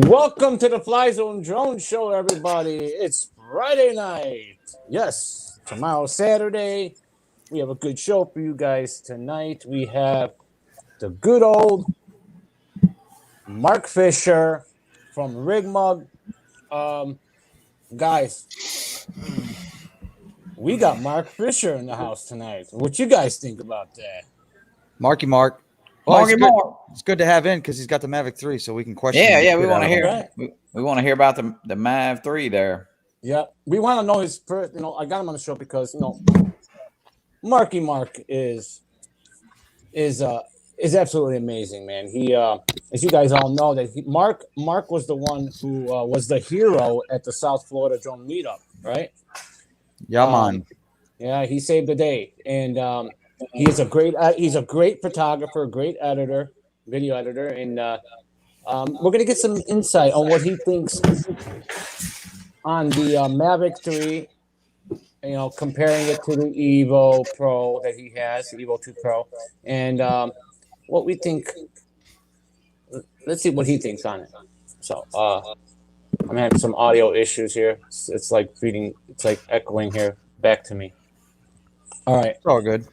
Welcome to the FlyZoneDrone show, everybody. It's Friday night. Yes, tomorrow's Saturday. We have a good show for you guys tonight. We have the good old Mark Fisher from Ridmug. Guys, we got Mark Fisher in the house tonight. What you guys think about that? Mark. Well, it's good to have in because he's got the Mavic 3, so we can question. Yeah. We want to hear. We want to hear about the Mav 3 there. Yeah, we want to know his first. I got him on the show because Marky Mark is absolutely amazing, man. He, as you guys all know, that Mark was the one who was the hero at the South Florida Drone Meetup, right? Yeah, man. Yeah, he saved the day, and he's a great photographer, great editor, video editor, and we're gonna get some insight on what he thinks on the Mavic 3. Comparing it to the Evo Pro that he has, the Evo 2 Pro, and what we think. Let's see what he thinks on it. So I'm having some audio issues here. It's like echoing here back to me. All right. It's all good.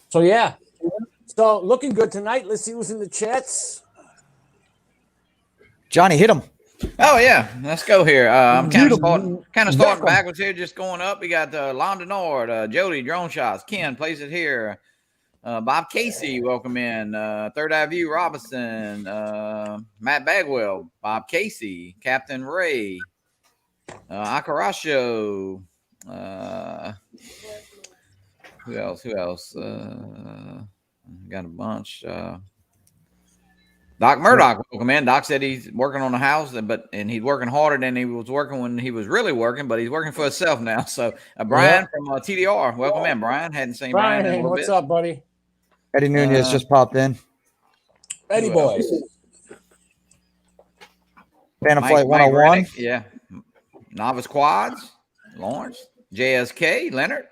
So yeah. So looking good tonight. Let's see who's in the chats. Johnny, hit him. Oh yeah, let's go here. I'm kind of starting backwards here, just going up. We got Londa Nord, Jody, Drone Shots, Ken plays it here. Bob Casey, welcome in. Third Eye View Robinson, Matt Bagwell, Bob Casey, Captain Ray, Akarasho. Who else? Got a bunch. Doc Murdoch, welcome in. Doc said he's working on the house, and he's working harder than he was working when he was really working, but he's working for himself now. So Brian from TDR, welcome in. Brian, hadn't seen Brian in a little bit. What's up, buddy? Eddie Nunez just popped in. Eddie boy. Phantom Flight 101. Yeah. Novice Quads, Lawrence, JSK, Leonard.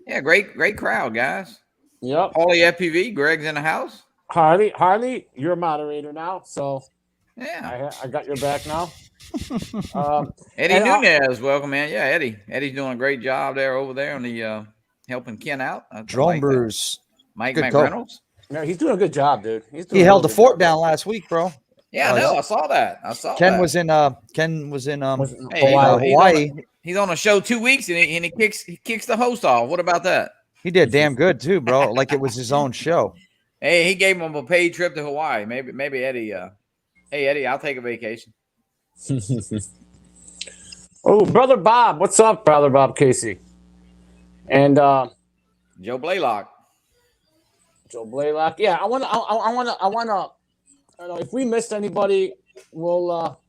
Yeah, great crowd, guys. Yep. Holly FPV, Greg's in the house. Harley, you're a moderator now, so yeah, I got your back now. Eddie Nunez, welcome in. Yeah, Eddie's doing a great job over there on the helping Ken out. Drone Brews. Mike Reynolds. No, he's doing a good job, dude. He held the fort down last week, bro. Yeah, I know. I saw that. Ken was in Hawaii. He's on a show 2 weeks and he kicks the host off. What about that? He did damn good too, bro. Like it was his own show. Hey, he gave him a paid trip to Hawaii. Maybe Eddie. Hey Eddie, I'll take a vacation. Oh, brother Bob, what's up, brother Bob Casey? And Joe Blaylock. Yeah, I wanna. If we missed anybody, we'll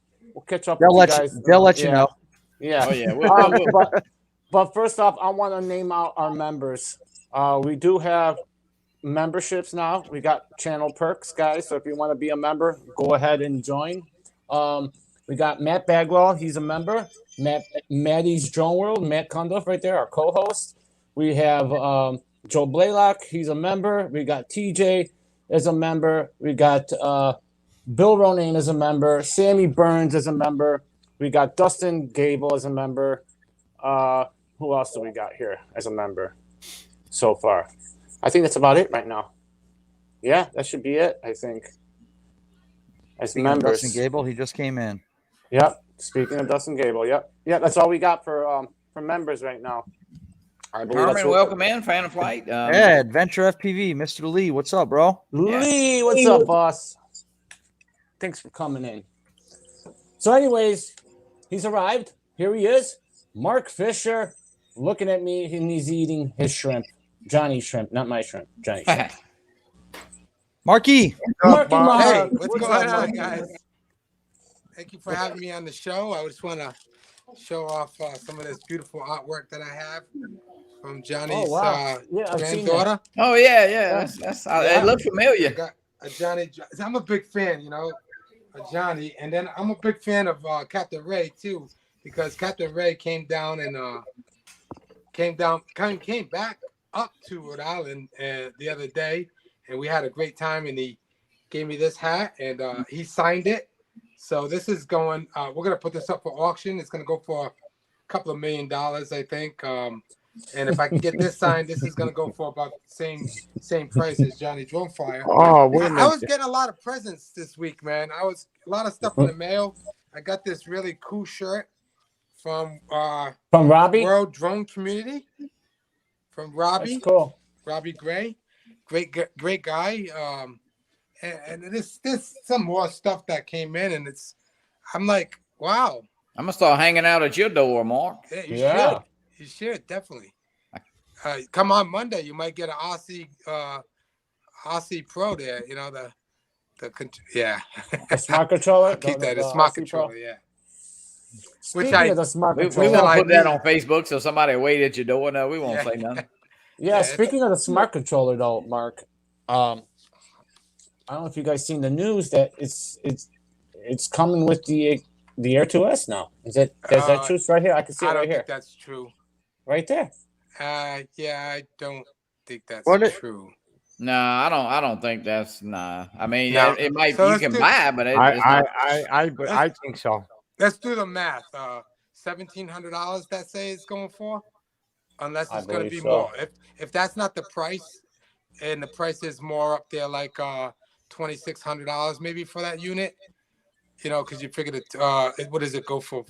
catch up. They'll let you know. Yeah. Oh yeah. But first off, I want to name out our members. We do have memberships now. We got channel perks, guys. So if you want to be a member, go ahead and join. We got Matt Bagwell. He's a member. Maddie's Drone World. Matt Cundiff right there, our co-host. We have Joe Blaylock. He's a member. We got TJ as a member. We got Bill Ronayne as a member. Sammy Burns as a member. We got Dustin Gable as a member. Who else do we got here as a member so far? I think that's about it right now. Yeah, that should be it, I think. As members. Dustin Gable, he just came in. Yep. Speaking of Dustin Gable, yep. Yeah, that's all we got for members right now. Herman, welcome in, Phantom Flight. Yeah, Adventure FPV, Mr. Lee. What's up, bro? Lee, what's up, boss? Thanks for coming in. So anyways, he's arrived. Here he is. Mark Fisher looking at me, and he's eating his shrimp. Johnny's shrimp, not my shrimp. Johnny's shrimp. Marky. Hey, what's going on, guys? Thank you for having me on the show. I just want to show off some of this beautiful artwork that I have from Johnny's granddaughter. Oh yeah. That's it looks familiar. Johnny, I'm a big fan, of Johnny, and then I'm a big fan of Captain Ray too, because Captain Ray came down and came back up to Rhode Island the other day, and we had a great time. And he gave me this hat, and he signed it, So this is going. We're gonna put this up for auction. It's gonna go for a couple of $1 million, I think. And if I can get this signed, this is gonna go for about the same price as Johnny Drone Flyer. Oh, wait a minute. I was getting a lot of presents this week, man. A lot of stuff in the mail. I got this really cool shirt from Robbie World Drone Community. From Robbie. That's cool. Robbie Gray, great guy. And there's some more stuff that came in, and I'm like, wow. I'm gonna start hanging out at your door, Mark. Yeah, you should definitely. Come on Monday, you might get an Aussie Pro there. You know the smart controller. I'll keep that. The smart controller, Pro. Yeah. Speaking of the smart controller, we won't put that on Facebook so somebody wait at your door. No, we won't say nothing. Yeah, speaking of the smart controller, though, Mark, I don't know if you guys seen the news that it's coming with the Air 2S now. Is that true? It's right here. I can see it right here. I don't think that's true. Right there. Yeah, I don't think that's true. No, I don't think that's nah. I mean, it might so you can buy it, but I think so. Let's do the math. $1,700 that say it's going for, unless it's going to be more. If that's not the price, and the price is more up there, like $2,600 maybe for that unit, you know, because you figured it. What does it go for?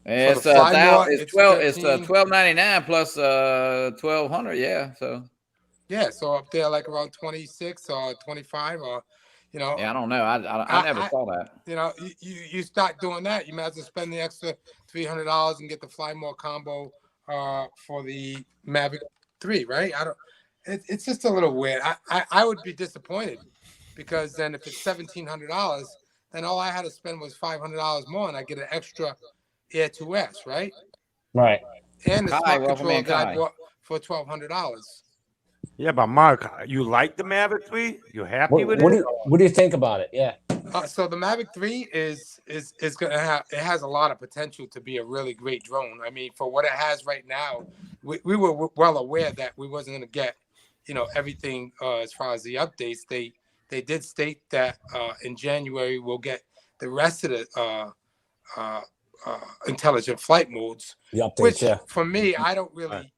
It's $1,299 plus $1,200. Yeah, so. Yeah, so up there like around 26 or 25 or. You know, yeah, I don't know. I never saw that. You know, you start doing that, you might as well spend the extra $300 and get the Fly More combo for the Mavic 3, right? It's just a little weird. I would be disappointed because then if it's $1,700, then all I had to spend was $500 more, and I get an extra Air 2S, right? Right. And the smart control that I bought for $1,200. Yeah, but Mark, you like the Mavic 3? You happy with it? What do you think about it? Yeah. So the Mavic 3 is gonna have, it has a lot of potential to be a really great drone. I mean, for what it has right now, we were well aware that we wasn't gonna get, you know, everything as far as the updates. They did state that in January we'll get the rest of the intelligent flight modes. The updates, which for me, I don't really.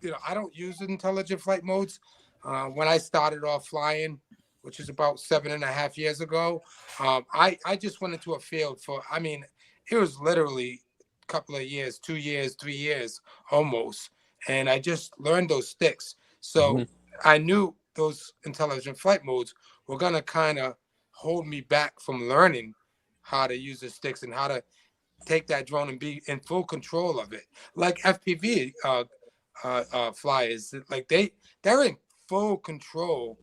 You know, I don't use intelligent flight modes. When I started off flying, which is about 7.5 years ago, I just went into a field for, I mean, it was literally a couple of years, 2 years, 3 years almost. And I just learned those sticks. So I knew those intelligent flight modes were going to kind of hold me back from learning how to use the sticks and how to take that drone and be in full control of it. Like FPV, flyers, like they're in full control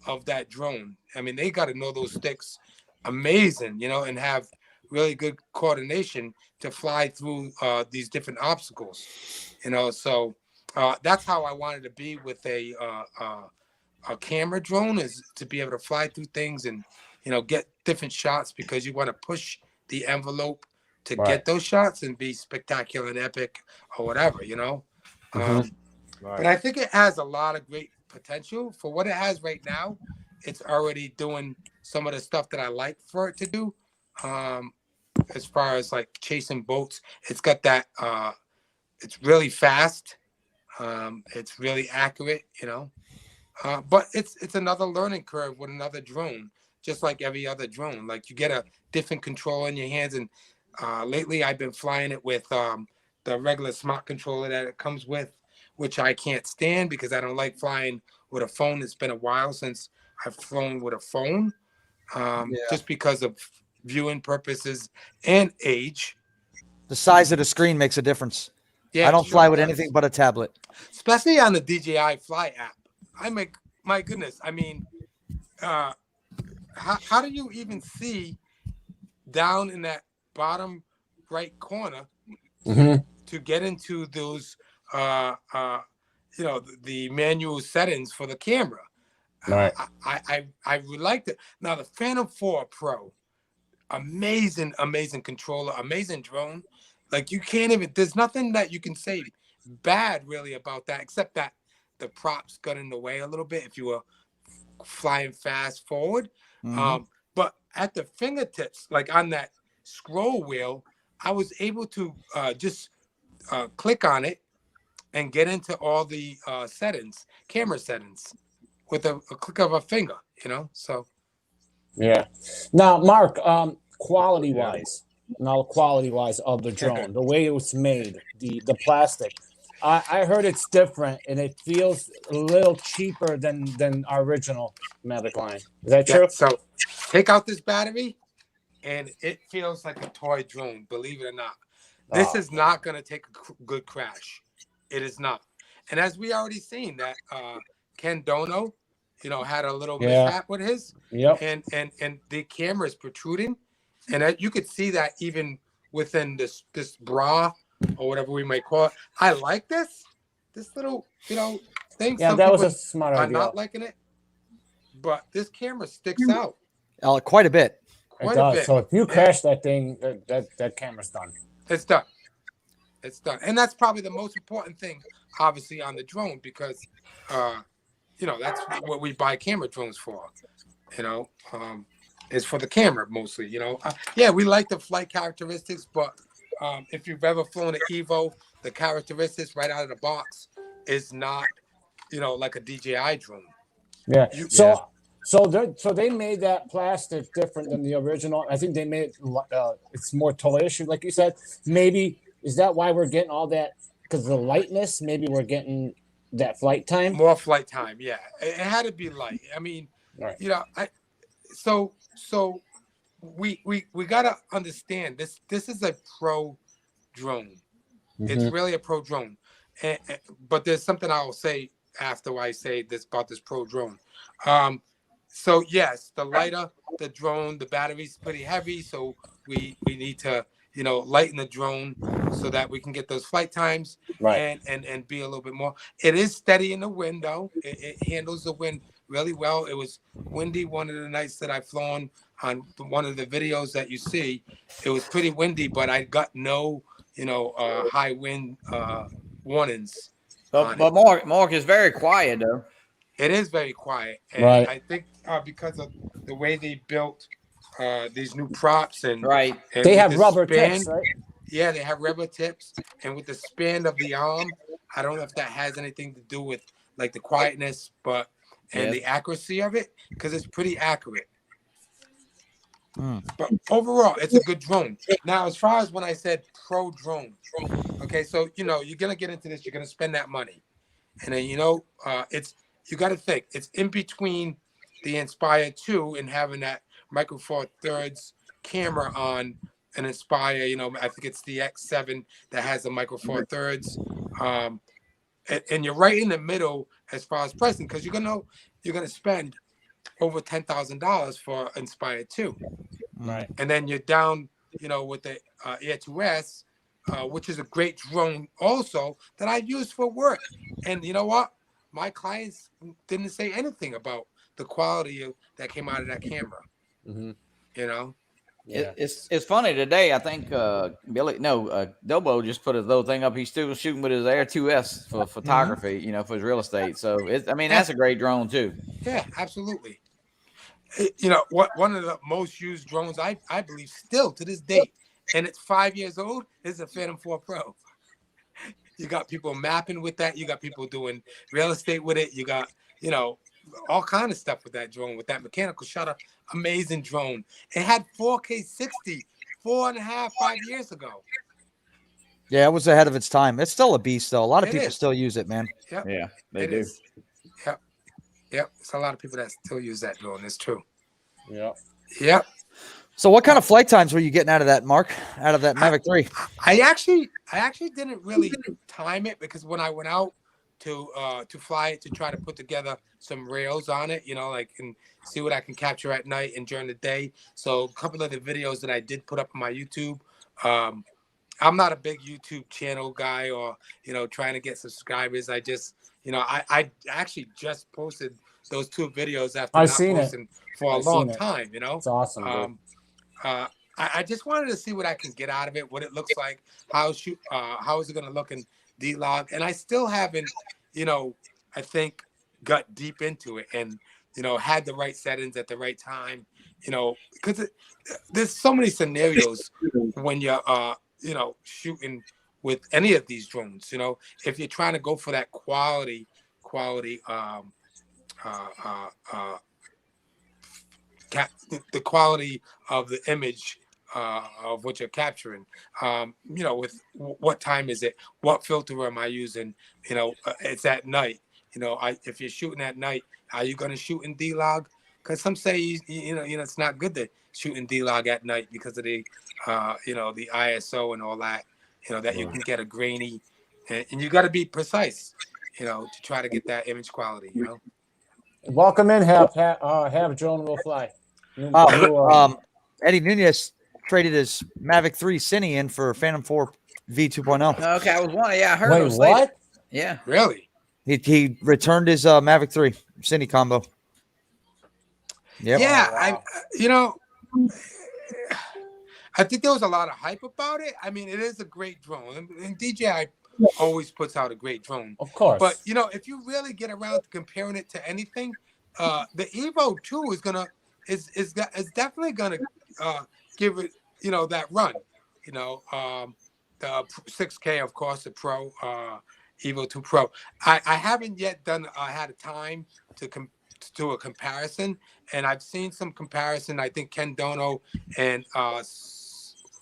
of that drone. I mean, they got to know those sticks amazing, you know, and have really good coordination to fly through these different obstacles, you know. So that's how I wanted to be with a camera drone, is to be able to fly through things and, you know, get different shots, because you want to push the envelope to get those shots and be spectacular and epic or whatever, you know. But I think it has a lot of great potential for what it has right now. It's already doing some of the stuff that I like for it to do. As far as like chasing boats, it's got that. It's really fast. It's really accurate, you know. But it's another learning curve with another drone, just like every other drone. Like you get a different control in your hands, and lately I've been flying it with the regular smart controller that it comes with, which I can't stand because I don't like flying with a phone. It's been a while since I've flown with a phone, just because of viewing purposes and age. The size of the screen makes a difference. Yeah, I don't fly with anything but a tablet. Especially on the DJI Fly app. My goodness, I mean, how do you even see down in that bottom right corner to get into those, you know, the manual settings for the camera? Right. I would like to. Now the Phantom 4 Pro, amazing controller, amazing drone. Like you can't even. There's nothing that you can say bad really about that, except that the props got in the way a little bit if you were flying fast forward. But at the fingertips, like on that scroll wheel, I was able to just click on it and get into all the settings, camera settings, with a click of a finger, so. Yeah. Now, Mark, quality wise of the drone, the way it was made, the plastic, I heard it's different and it feels a little cheaper than our original Mavic line. Is that true? So take out this battery and it feels like a toy drone, believe it or not. This is not going to take a good crash. It is not. And as we already seen that Ken Dono, had a little mishap with his. Yep. And the camera is protruding. And you could see that even within this bra or whatever we might call it. I like this little, thing. Yeah, Some that was a people smart are idea. not liking it. But this camera sticks out. Quite a bit. It does. So if you crash that thing, that camera's done. It's done. It's done. And that's probably the most important thing, obviously, on the drone, because that's what we buy camera drones for. Is for the camera mostly. Yeah, we like the flight characteristics, but if you've ever flown an Evo, the characteristics right out of the box is not, like a DJI drone. Yeah. So they made that plastic different than the original. I think they made it, it's more toyish, like you said. Maybe is that why we're getting all that, because of the lightness? Maybe we're getting that flight time. More flight time, yeah. It had to be light. I mean, right. So we gotta understand this. This is a pro drone. Mm-hmm. It's really a pro drone. But there's something I'll say after I say this about this pro drone. So yes, the lighter the drone, the battery's pretty heavy, so we need to lighten the drone so that we can get those flight times, right, and be a little bit more. It is steady in the wind though. It handles the wind really well. It was windy one of the nights that I've flown on one of the videos that you see. It was pretty windy, but I got no high wind warnings. But Mark is very quiet though. It is very quiet, and right. I think because of the way they built these new props and they have rubber tips, right? Yeah, they have rubber tips, and with the span of the arm, I don't know if that has anything to do with like the quietness, but the accuracy of it, because it's pretty accurate. But overall, it's a good drone. Now, as far as when I said pro drone, okay, so you're gonna get into this, you're gonna spend that money, and then you got to think it's in between the Inspire 2 and having that Micro Four Thirds camera on an Inspire. I think it's the X7 that has the Micro Four Thirds, and you're right in the middle as far as pricing, because you're gonna spend over $10,000 for Inspire 2, right? And then you're down, with the Air 2S, which is a great drone also that I use for work. And you know what? My clients didn't say anything about the quality that came out of that camera. Mm-hmm. Yeah. It's funny today. I think Dobo just put his little thing up. He's still shooting with his Air 2S for photography, for his real estate. So that's a great drone too. Yeah, absolutely. One of the most used drones I believe still to this date, and it's 5 years old, is a Phantom 4 Pro. You got people mapping with that. You got people doing real estate with it. You got, all kind of stuff with that drone, with that mechanical shutter. Amazing drone. It had 4K 60 5 years ago. Yeah, it was ahead of its time. It's still a beast, though. A lot of people still use it, man. Yep. Yeah, they do. Yep. It's a lot of people that still use that drone. It's true. Yep. So what kind of flight times were you getting out of that, Mark? Out of that Mavic 3? I actually didn't really time it, because when I went out to fly it, to try to put together some rails on it, and see what I can capture at night and during the day. So a couple of the videos that I did put up on my YouTube, I'm not a big YouTube channel guy or, trying to get subscribers. I just, I actually just posted those 2 videos after not posting for a long time, It's awesome. I just wanted to see what I can get out of it, what it looks like, how is it going to look in D-Log, and I still haven't, I think, got deep into it. And had the right settings at the right time, because there's so many scenarios when you're, shooting with any of these drones. If you're trying to go for that quality, the quality of the image of what you're capturing. With what time is it? What filter am I using? It's at night. If you're shooting at night, are you going to shoot in D-Log? Because some say it's not good to shoot in D-Log at night because of the the ISO and all that. That you can get a grainy, and you got to be precise. To try to get that image quality. Welcome in, have Joan will fly. Eddie Nunez traded his Mavic 3 Cine in for Phantom 4 V2.0. Okay, I was wondering. Yeah, I heard. Wait, what? Yeah, really? He returned his Mavic 3 Cine combo. Yep. Yeah, Oh, wow. I think there was a lot of hype about it. I mean, it is a great drone, and DJI always puts out a great drone. Of course. But if you really get around to comparing it to anything, the Evo 2 is definitely gonna give it that run. The 6K, of course, the Pro Evo 2 Pro. I haven't yet had a time to do a comparison, and I've seen some comparison. I think Ken Dono and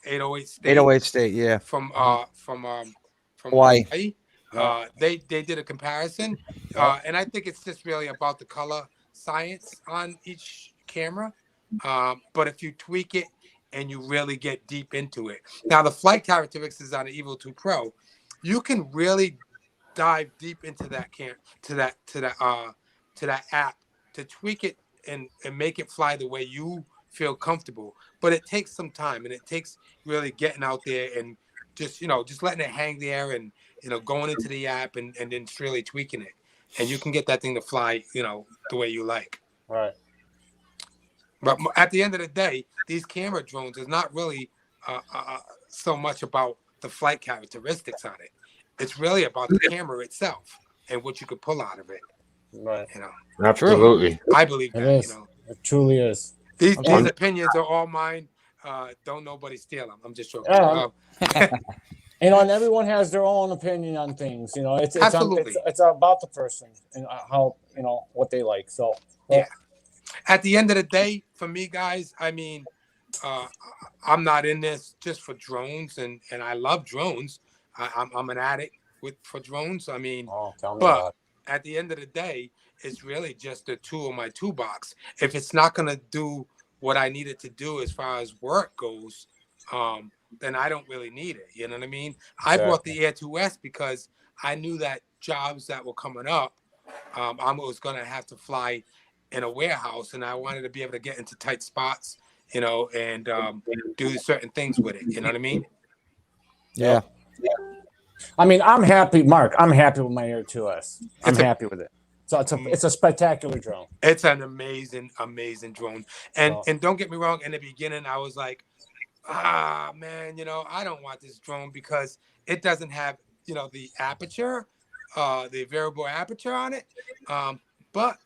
808 State. 808 State, yeah. From Hawaii. They did a comparison, and I think it's just really about the color science on each camera. But if you tweak it and you really get deep into it, now the flight characteristics on the Evo 2 Pro, you can really dive deep into that to that app to tweak it and make it fly the way you feel comfortable. But it takes some time, and it takes really getting out there and just letting it hang there and going into the app and then really tweaking it, and you can get that thing to fly the way you like. Right. But at the end of the day, these camera drones is not really so much about the flight characteristics on it. It's really about the camera itself and what you could pull out of it. Right. Absolutely. I believe that. It is. It truly is. These opinions are all mine. Don't nobody steal them. I'm just joking. And everyone has their own opinion on things. It's Absolutely. It's about the person and how what they like. So yeah. At the end of the day, for me, guys, I mean, I'm not in this just for drones, and I love drones. I'm an addict for drones. I mean, tell me but about it. at the end of the day, it's really just a tool in my toolbox. If it's not going to do what I need it to do as far as work goes, then I don't really need it. You know what I mean? Exactly. I bought the Air 2S because I knew that jobs that were coming up, I was going to have to fly in a warehouse, and I wanted to be able to get into tight spots, and do certain things with it. You know what I mean? Yeah. I mean, I'm happy, Mark. I'm happy with my Air 2S. I'm happy with it. So it's a spectacular drone. It's an amazing drone. And don't get me wrong, in the beginning, I was like, man, I don't want this drone because it doesn't have, the aperture, the variable aperture on it. But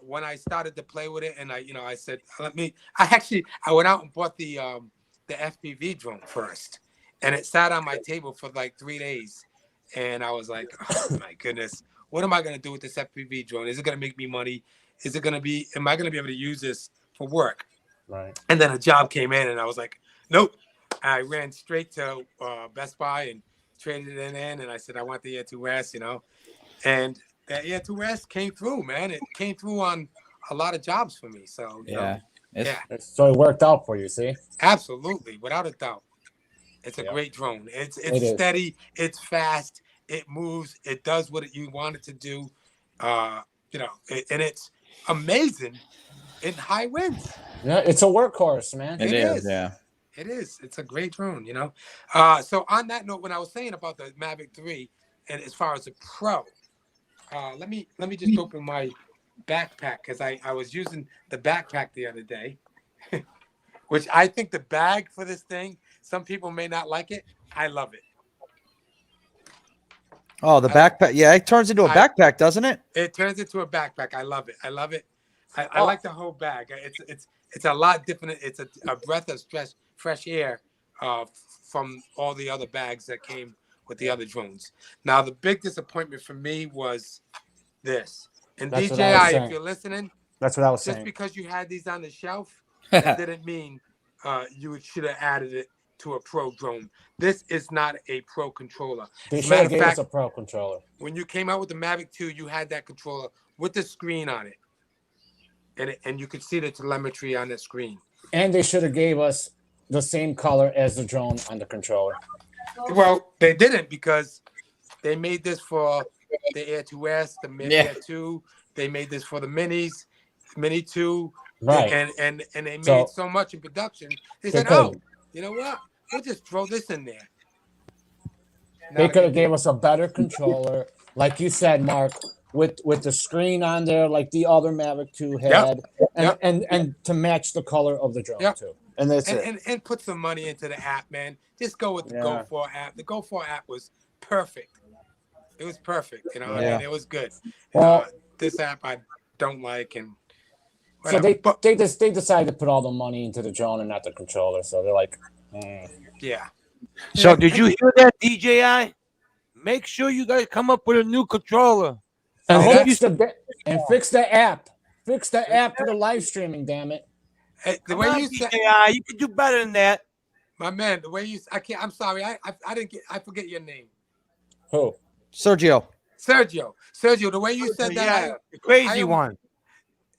when I started to play with it, and I said, I went out and bought the FPV drone first, and it sat on my table for like 3 days, and I was like, oh my goodness, what am I going to do with this FPV drone? Is it going to make me money? Am I going to be able to use this for work? Right. And then a job came in, and I was like, nope. I ran straight to Best Buy and traded it in, and I said, I want the Air 2S, and that Air 2S came through, man. It came through on a lot of jobs for me. So, So it worked out for you, see? Absolutely, without a doubt. It's a great drone. It's steady. It's fast. It moves. It does what you want it to do. And it's amazing in high winds. Yeah, it's a workhorse, man. It is. Yeah. It is. It's a great drone, So on that note, when I was saying about the Mavic 3, and as far as the Pro, let me just open my backpack, because I was using the backpack the other day, which I think the bag for this thing, some people may not like it. I love it. Oh, the backpack. Yeah, it turns into a backpack, doesn't it? It turns into a backpack. I love it. I like the whole bag. It's a lot different. It's a breath of fresh air from all the other bags that came with the other drones. Now, the big disappointment for me was this. And That's DJI, if you're listening, that's what I was just saying. because you had these on the shelf, that didn't mean you should have added it to a pro drone. This is not a pro controller. They As a should have matter gave of us fact, a pro controller. when you came out with the Mavic 2, you had that controller with the screen on it. And you could see the telemetry on the screen. And they should have gave us the same color as the drone on the controller. Well, they didn't, because they made this for the Air 2S, the Mini Air 2. They made this for the Minis, Mini 2. Right. And they made so much in production. They said, oh, you know what? We'll just throw this in there. They could have gave us a better controller, like you said, Mark, with the screen on there, like the other Mavic 2 had, and to match the color of the drone too. And that's it. And put some money into the app, man. Just go with the Go4 app. The Go4 app was perfect. It was perfect, you know, and it was good. Well, this app I don't like, and whatever. So they decided to put all the money into the drone and not the controller. So they're like, yeah. So did you hear that, DJI? Make sure you guys come up with a new controller. And fix the app. Fix the app for the live streaming, damn it. Hey, the way you said, DJI, you can do better than that. My man, the way you, I'm sorry, I forget your name. Who? Sergio, the way you said that, the crazy one.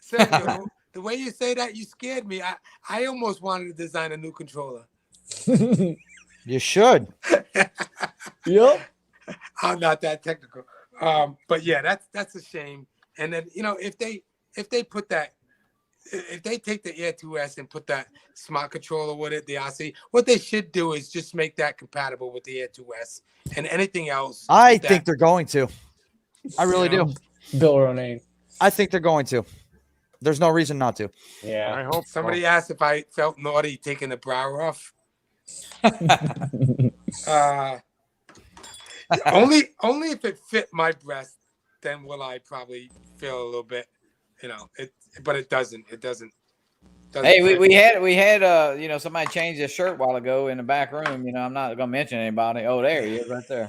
Sergio, the way you say that, you scared me. I almost wanted to design a new controller. You should. Yep. I'm not that technical. But yeah, that's a shame. And then, you know, if they put that, if they take the Air 2S and put that smart controller with it, the RC, what they should do is just make that compatible with the Air 2S, and anything else. I think they're going to. I really do. Bill Ronayne. I think they're going to. There's no reason not to. Yeah. I hope somebody asked if I felt naughty taking the brow off. Only if it fit my breast, then will I probably feel a little bit, you know. But it doesn't. It doesn't. Hey, we had you know, somebody changed their shirt a while ago in the back room. You know, I'm not gonna mention anybody. Oh, there he is, right there.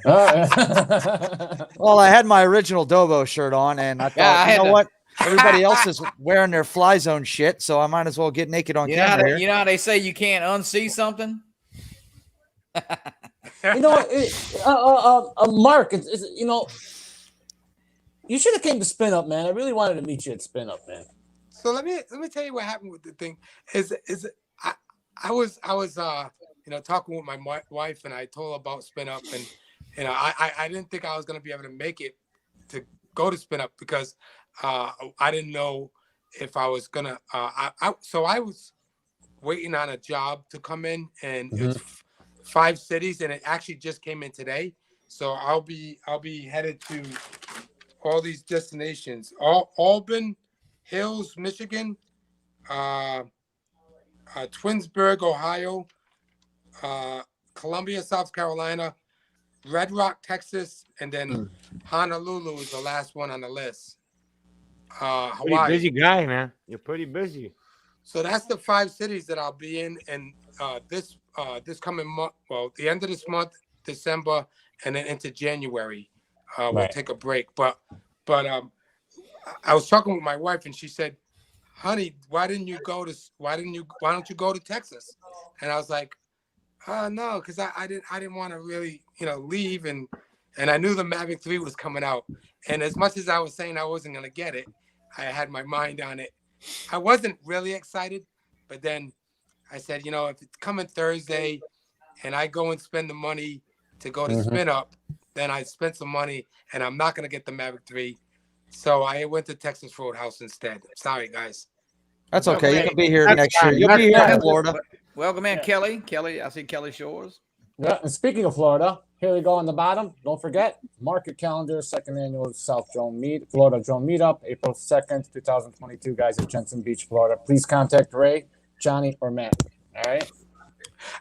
Well, I had my original Dobo shirt on, and I thought, you know what? Everybody else is wearing their FlyZone shit, so I might as well get naked on camera. You know how they say you can't unsee something? You know, Mark, it's you know, you should have came to Spin Up, man. I really wanted to meet you at Spin Up, man. So let me tell you what happened with the thing. I was you know, talking with my wife, and I told her about Spin Up, and you know, I didn't think I was gonna be able to make it to go to Spin Up, because I didn't know if I was gonna. So I was waiting on a job to come in, and it's 5 cities, and it actually just came in today. So I'll be headed to all these destinations: Auburn Hills, Michigan, Twinsburg, Ohio, Columbia, South Carolina, Red Rock, Texas, and then Honolulu is the last one on the list. Hawaii. Pretty busy guy, man. You're pretty busy. So that's the 5 cities that I'll be in, and this coming month, well, the end of this month, December, and then into January, we'll take a break. But I was talking with my wife, and she said, "Honey, why don't you go to Texas?" And I was like, no, because I didn't want to really, you know, leave, and I knew the Mavic 3 was coming out, and as much as I was saying I wasn't gonna get it, I had my mind on it. I wasn't really excited, but then I said, you know, if it's coming Thursday, and I go and spend the money to go to Spin Up, then I spent some money, and I'm not gonna get the Mavic 3. So I went to Texas Roadhouse instead. Sorry, guys. That's okay. You can be here next year. You'll be here in Florida. Welcome in, Kelly. Kelly, I see Kelly Shores. Yeah, and speaking of Florida, here we go on the bottom. Don't forget, mark your calendar, 2nd annual Florida Drone Meetup, April 2nd, 2022, guys, at Jensen Beach, Florida. Please contact Ray, Johnny, or Matt. All right?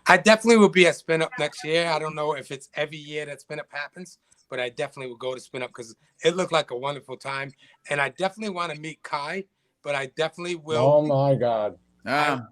I definitely will be at Spin Up next year. I don't know if it's every year that Spin Up happens, but I definitely will go to Spin Up because it looked like a wonderful time. And I definitely want to meet Kai, but I definitely will. Oh my God! No.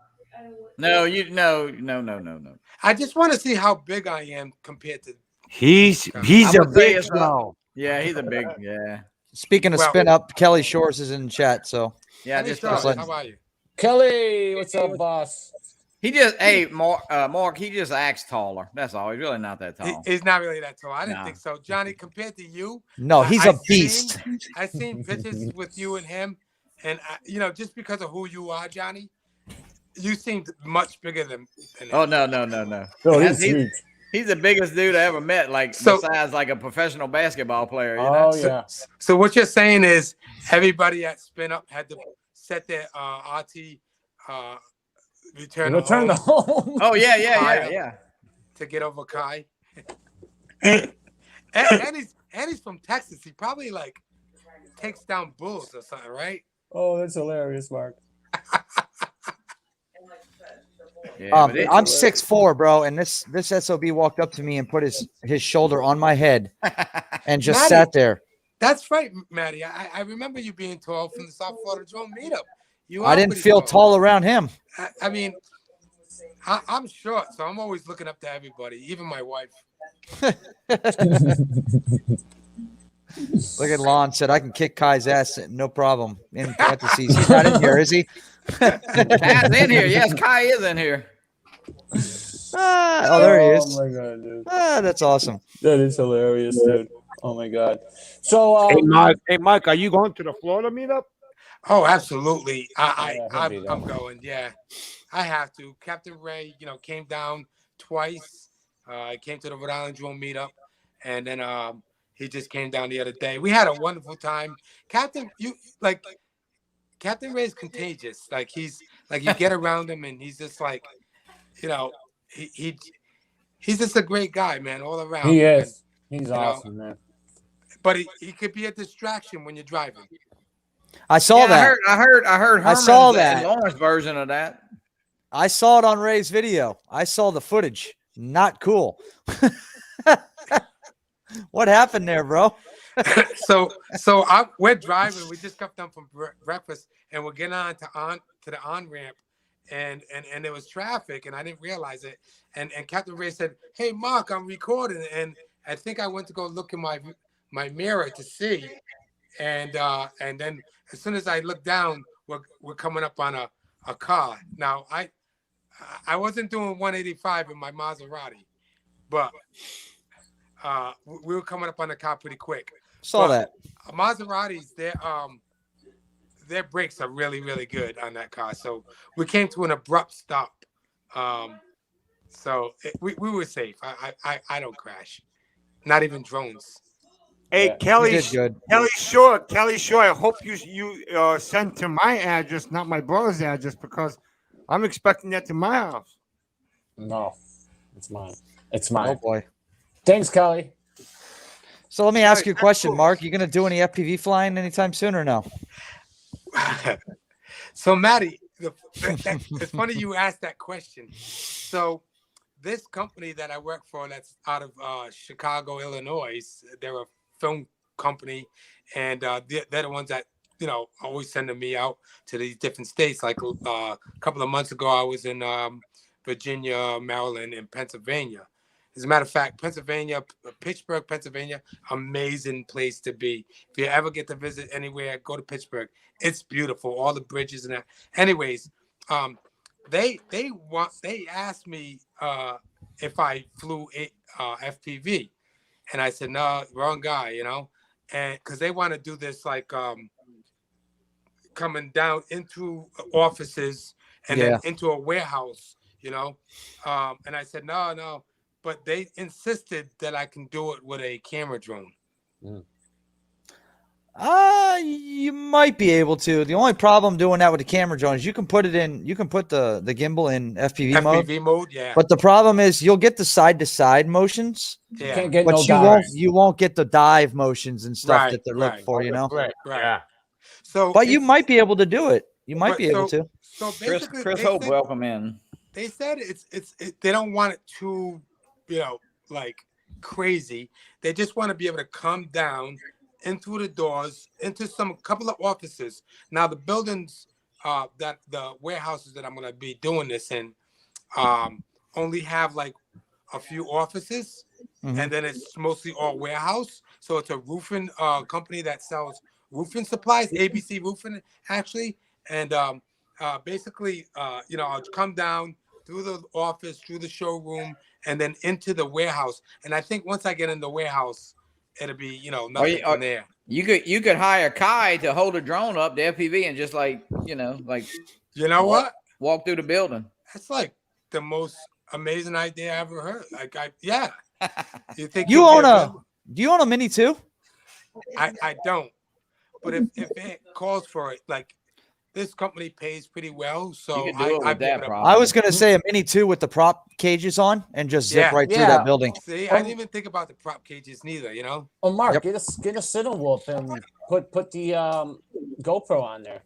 I just want to see how big I am compared to. He's I a would say big it's show. Yeah, he's a big. Yeah. Speaking of Well- spin up, Kelly Shores is in chat. So Yeah. Hey, Just Sean, let- how are you? Kelly, what's up, boss? he just Mark. He just acts taller. That's all. He's really not that tall. He's not really that tall. I didn't No. think so, Johnny. Compared to you, no, he's I a beast. I've seen pictures with you and him, and you know, just because of who you are, Johnny, you seemed much bigger than him. Oh no. Oh, That's- he's huge. He's the biggest dude I ever met. Like besides like a professional basketball player. You know? Oh yeah. So what you're saying is everybody at Spin Up had to set their RT return Return to home. Oh yeah. to get over Kai. and he's from Texas. He probably like takes down bulls or something, right? Oh, that's hilarious, Mark. Yeah, I'm 6'4", bro, and this SOB walked up to me and put his shoulder on my head and just Maddie, sat there. That's right, Maddie. I remember you being tall from the South Florida Drone meetup. I didn't feel tall around him. I mean, I'm short, so I'm always looking up to everybody, even my wife. Look at Lon said I can kick Kai's ass, no problem. In parentheses, he's not in here, is he? Kai's in here. Yes, Kai is in here. Oh, there he is. Oh my God, dude. That's awesome. That is hilarious, dude. Oh my God. So, Hey, Mike, are you going to the Florida meetup? Oh, absolutely. Yeah, he'll be I'm there. going. Yeah, I have to. Captain Ray, came down twice. I came to the Rhode Island Drone meetup, and then he just came down the other day. We had a wonderful time. Captain Ray is contagious. Like he's like you get around him, and he's just like, he's just a great guy, man, all around. he is. And, He's awesome, man. but he could be a distraction when you're driving. I saw that. I heard. I saw Herman's that. Lawrence version of that. I saw it on Ray's video. I saw the footage. Not cool. What happened there, bro? so we're driving. We just got done from breakfast, and we're getting on to the on ramp, and there was traffic, and I didn't realize it. And Captain Ray said, "Hey, Mark, I'm recording," and I think I went to go look in my mirror to see, and then as soon as I looked down, we're coming up on a car. Now I wasn't doing 185 in my Maserati, but we were coming up on the car pretty quick. Saw that. Maseratis, their brakes are really, really good on that car. So we came to an abrupt stop. We were safe. I don't crash. Not even drones. Hey, Yeah. Kelly, You did good. Kelly Shore, I hope you send to my address, not my brother's address, because I'm expecting that to my house. No, it's mine. It's Oh mine. boy. Thanks, Kelly. So let me ask you a question, Mark. You gonna do any FPV flying anytime soon or no? So, Maddie, it's funny you asked that question. So this company that I work for that's out of Chicago, Illinois, they're a film company, and they're the ones that always sending me out to these different states. Like a couple of months ago, I was in Virginia, Maryland, and Pennsylvania. As a matter of fact, Pittsburgh, Pennsylvania, amazing place to be. If you ever get to visit anywhere, go to Pittsburgh. It's beautiful, all the bridges and that. Anyways, they asked me if I flew FPV, and I said no, wrong guy, and because they want to do this like coming down into offices and then into a warehouse, and I said no. But they insisted that I can do it with a camera drone. You might be able to. The only problem doing that with the camera drone is you can put it in. You can put the gimbal in FPV mode. FPV mode, yeah. But the problem is you'll get the side to side motions. Yeah. Can't get But no you dives. won't get the dive motions and stuff Right, that they're looking for. Right. Yeah. So, But you might be able to do it. You might be able to. So basically, Chris they Hope, said- welcome in. They said they don't want it too, like crazy. They just want to be able to come down in through the doors into some couple of offices. Now the buildings that the warehouses that I'm going to be doing this in only have like a few offices, and then it's mostly all warehouse. So it's a roofing company that sells roofing supplies, ABC Roofing actually, and basically I'll come down through the office, through the showroom, and then into the warehouse. And I think once I get in the warehouse, it'll be nothing from there. You could hire Kai to hold a drone up the FPV and just what? Walk through the building. That's like the most amazing idea I ever heard. Yeah. You think do you own a Mini too? I don't. But if it calls for it, like this company pays pretty well, so I was gonna say a Mini 2 with the prop cages on and just zip right through that building. See, I didn't even think about the prop cages neither. Oh, Mark, get a Cinewolf and put the GoPro on there.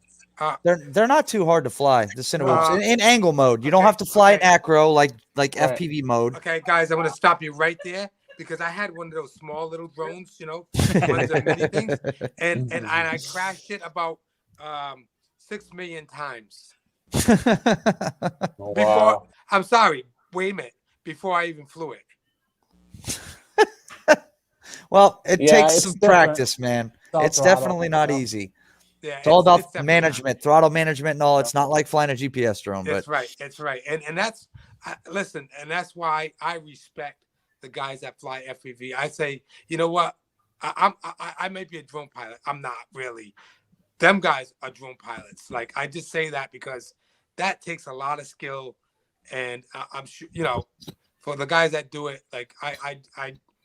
They're not too hard to fly. The Cinewolves in angle mode. You don't have to fly in acro like FPV mode. Okay, guys, I'm gonna stop you right there because I had one of those small little drones, ones that mini things, and I crashed it about 6 million times. Wow. I'm sorry. Wait a minute. Before I even flew it. Well, it takes some practice, man. It's definitely not easy. Yeah, it's all about management, throttle management, and all. It's not like flying a GPS drone. That's right. It's right. And that's listen. And that's why I respect the guys that fly FPV. I say, you know what? I may be a drone pilot. I'm not really. Them guys are drone pilots. Like I just say that because that takes a lot of skill, and I'm sure for the guys that do it, like I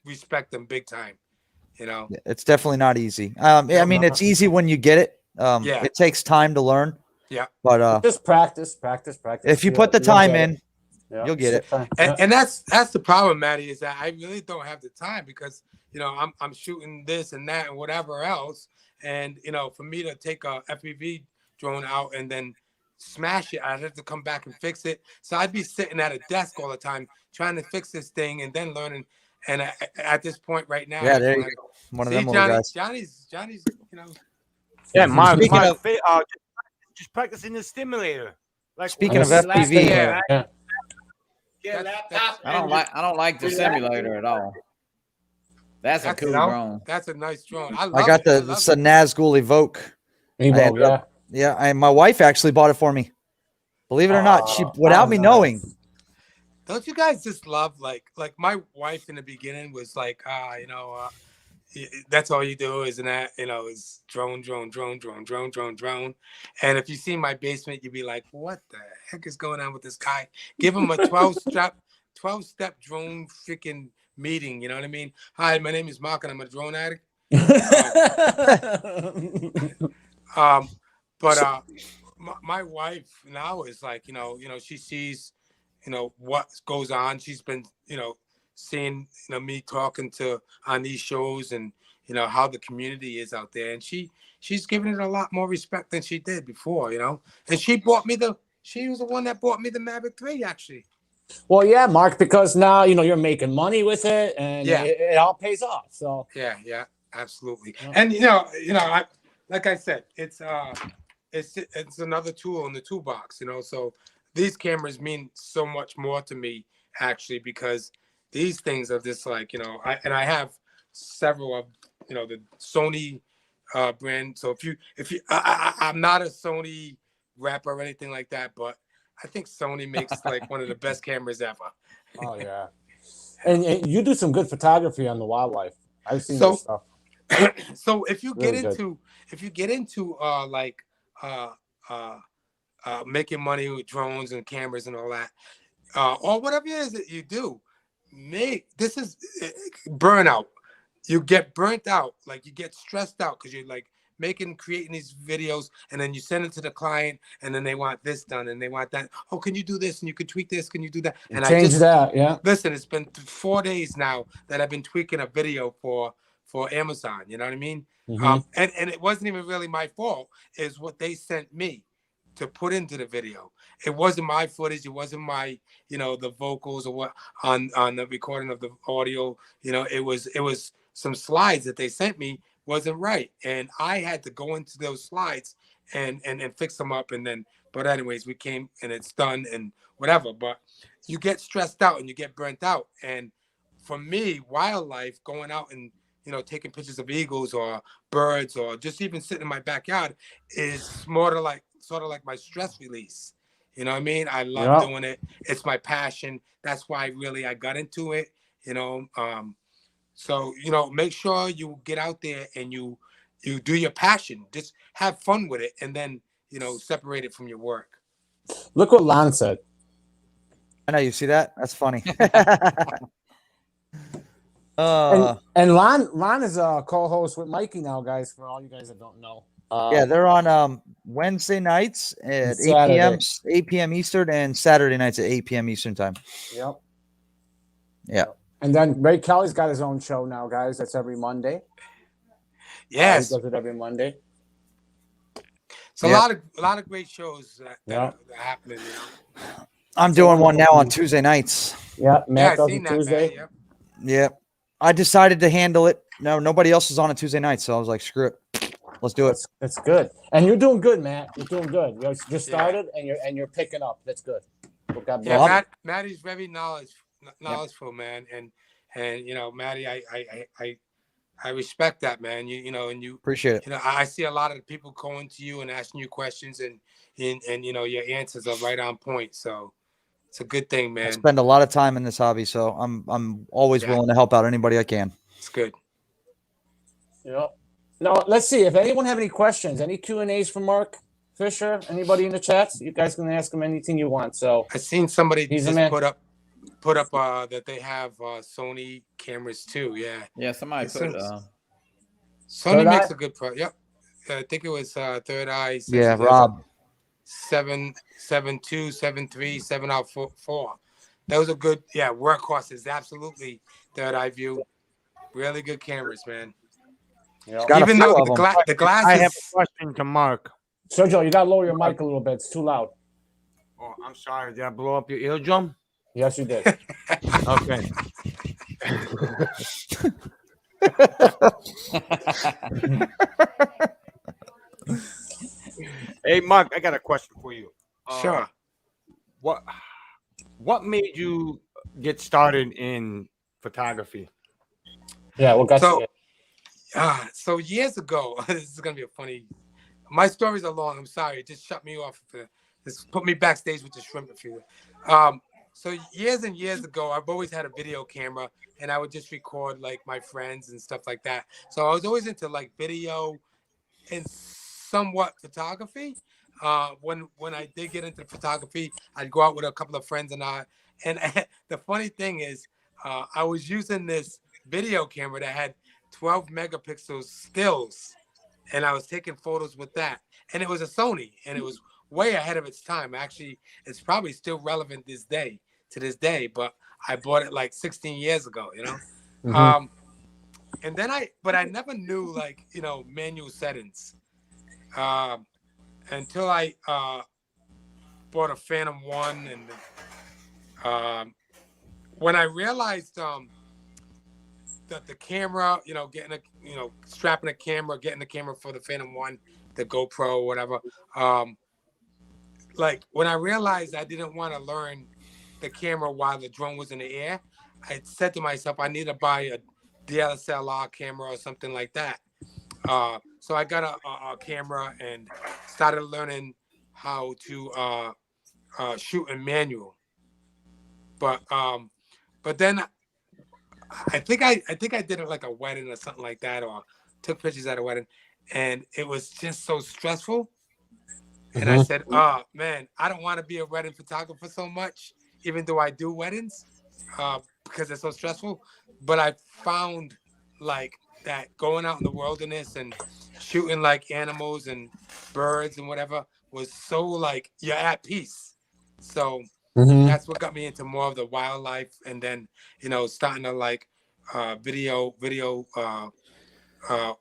respect them big time. It's definitely not easy. I mean, it's easy when you get it. It takes time to learn. Yeah, but just practice. If you put the time in, you'll get it. And that's the problem, Maddie, is that I really don't have the time because I'm shooting this and that and whatever else. And, for me to take a FPV drone out and then smash it, I'd have to come back and fix it. So I'd be sitting at a desk all the time trying to fix this thing and then learning. And at this point right now, there you go. One of them little guys. Johnny's, Yeah, just practicing the stimulator. Like speaking of FPV, I don't like the simulator at all. That's a cool drone. That's a nice drone. I got the Nazgul Evoke. Yeah, and my wife actually bought it for me. Believe it or not, she without me knowing. Don't you guys just love like my wife in the beginning was like, that's all you do is is drone. And if you see my basement, you'd be like, what the heck is going on with this guy? Give him a 12-step drone freaking meeting. You know what I mean? Hi, my name is Mark and I'm a drone addict. My wife now is like, she sees, what goes on. She's been, seeing, me talking on these shows and, how the community is out there. And she's giving it a lot more respect than she did before, and she was the one that bought me the Mavic 3 actually. Well, yeah, Mark, because now, you're making money with it and it all pays off. So yeah, absolutely. And, like I said, it's another tool in the toolbox, so these cameras mean so much more to me actually, because these things are just like, I have several of, the Sony brand. So if you, I'm not a Sony rep or anything like that, but I think Sony makes like one of the best cameras ever. Oh yeah. And you do some good photography on the wildlife. I've seen that stuff. So if you get into making money with drones and cameras and all that, or whatever it is that you do, this is burnout. You get burnt out, like you get stressed out because you're like creating these videos, and then you send it to the client, and then they want this done and they want that. Oh, can you do this? And you could tweak this. Can you do that? And change that. Yeah. Listen, it's been 4 days now that I've been tweaking a video for Amazon. You know what I mean? Mm-hmm. And it wasn't even really my fault. It's what they sent me to put into the video. It wasn't my footage. It wasn't my, the vocals or what on the recording of the audio. It was some slides that they sent me wasn't right, and I had to go into those slides and fix them up, and then. But anyways, we came and it's done and whatever. But you get stressed out and you get burnt out, and for me, wildlife, going out and taking pictures of eagles or birds or just even sitting in my backyard is sort of like my stress release. You know what I mean? I love doing it. It's my passion. That's why I got into it. So make sure you get out there and you do your passion. Just have fun with it, and then separate it from your work. Look what Lon said. I know, you see that? That's funny. And Lon is a co-host with Mikey now, guys. For all you guys that don't know, yeah, they're on Wednesday nights at 8 p.m. Eastern, and Saturday nights at 8 p.m. Eastern time. Yep. Yeah. And then Ray Kelly's got his own show now, guys. That's every Monday. Yes, he does it every Monday. So a lot of great shows that are happening. I'm doing one now on Tuesday nights. Yeah, Matt does it Tuesday. Yep. I decided to handle it. No, nobody else is on a Tuesday night, so I was like, screw it. Let's do it. That's good. And you're doing good, Matt. You're doing good. You just started and you're picking up. That's good. Well, Matty's very knowledgeable, man. And Matty, I respect that, man. And you appreciate it. I see a lot of people going to you and asking you questions, and your answers are right on point. So it's a good thing, man. I spend a lot of time in this hobby, so I'm always willing to help out anybody I can. It's good. Now let's see if anyone have any questions, any Q&As for Mark Fisher. Anybody in the chats? You guys can ask him anything you want. So I seen somebody just put up that they have Sony cameras too. Yeah, somebody put Sony makes a good product. Yep. I think it was Third Eye. Yeah, Rob. 7.2, 7.3, 7.4. Those are good. Yeah, workhorses. Absolutely. Third Eye View. Really good cameras, man. Even though the glasses. I have a question to Mark. Sergio, you gotta lower your mic a little bit. It's too loud. Oh, I'm sorry. Did I blow up your eardrum? Yes, you did. Okay. Hey, Mark, I got a question for you. Sure. What made you get started in photography? Yeah, what got you? So years ago, this is gonna be a funny. My stories are long. I'm sorry. It just shut me off. Just put me backstage with the shrimp if you. So years and years ago, I've always had a video camera, and I would just record like my friends and stuff like that. So I was always into like video and somewhat photography. When I did get into photography, I'd go out with a couple of friends and the funny thing is, I was using this video camera that had 12 megapixels stills, and I was taking photos with that, and it was a Sony, and it was way ahead of its time. Actually, it's probably still relevant to this day, but I bought it like 16 years ago, Mm-hmm. And then I never knew manual settings until I bought a Phantom 1, and when I realized that the camera, strapping a camera, getting the camera for the Phantom 1, the GoPro, whatever. When I realized I didn't want to learn the camera while the drone was in the air, I said to myself, I need to buy a DSLR camera or something like that. So I got a camera and started learning how to shoot in manual. But then I think I did it like a wedding or something like that, or took pictures at a wedding, and it was just so stressful. And I said, "Oh man, I don't want to be a wedding photographer so much, even though I do weddings, because it's so stressful." But I found that going out in the wilderness and shooting like animals and birds and whatever was so you're at peace. So that's what got me into more of the wildlife, and then starting to video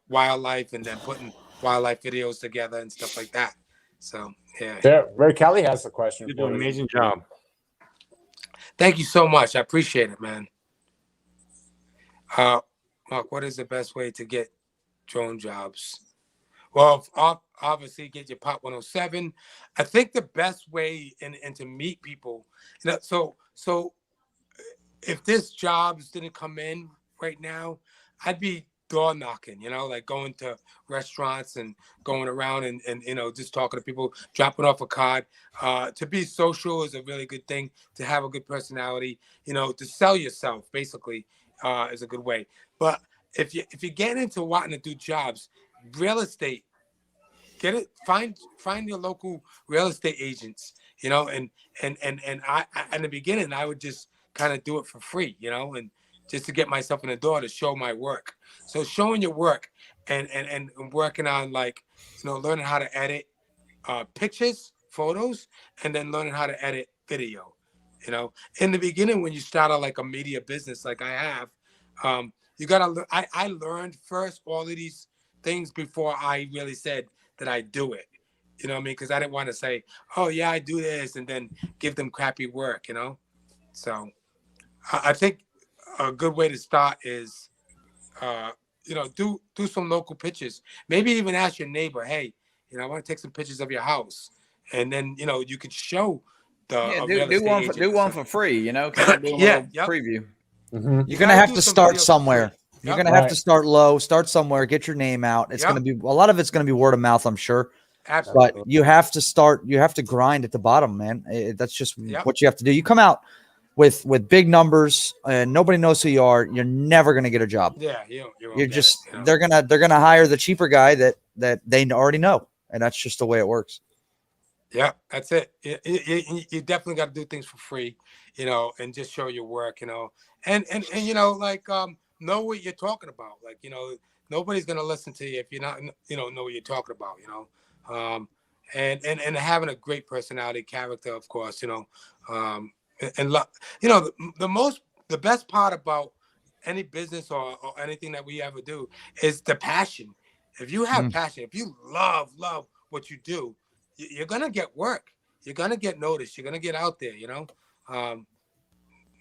wildlife, and then putting wildlife videos together and stuff like that. So yeah. Ray Kelly has a question. You do an amazing job. Thank you so much. I appreciate it, man. Mark, what is the best way to get drone jobs. Well, obviously get your Pop 107. I think the best way and to meet people, so if this jobs didn't come in right now, I'd be door knocking, like going to restaurants and going around and just talking to people, dropping off a card. To be social is a really good thing. To have a good personality, to sell yourself basically is a good way. But if you get into wanting to do jobs, real estate, get it, find your local real estate agents, and I in the beginning I would just kind of do it for free, and just to get myself in the door to show my work. So showing your work and working on learning how to edit pictures, photos, and then learning how to edit video. In the beginning when you start out like a media business like I have, you gotta. I learned first all of these things before I really said that I do it. You know what I mean? Because I didn't want to say, "Oh yeah, I do this," and then give them crappy work. So I think a good way to start is, do some local pictures. Maybe even ask your neighbor, "Hey, I want to take some pictures of your house," and then you could show the do one for free. Kind of do a little preview. Mm-hmm. You're gonna have to start somewhere. You're gonna have to start low, start somewhere, get your name out. It's gonna be a lot of it's gonna be word of mouth, I'm sure. Absolutely. But you have to start. You have to grind at the bottom, man. That's just what you have to do. You come out with big numbers and nobody knows who you are. You're never gonna get a job. Yeah, you're just they're gonna hire the cheaper guy that they already know, and that's just the way it works. Yeah, that's it. You definitely got to do things for free, and just show your work, and know what you're talking about. Nobody's gonna listen to you if you're not, know what you're talking about. And having a great personality, character, of course. The best part about any business or anything that we ever do is the passion. If you have passion, if you love what you do, you're gonna get work. You're gonna get noticed. You're gonna get out there.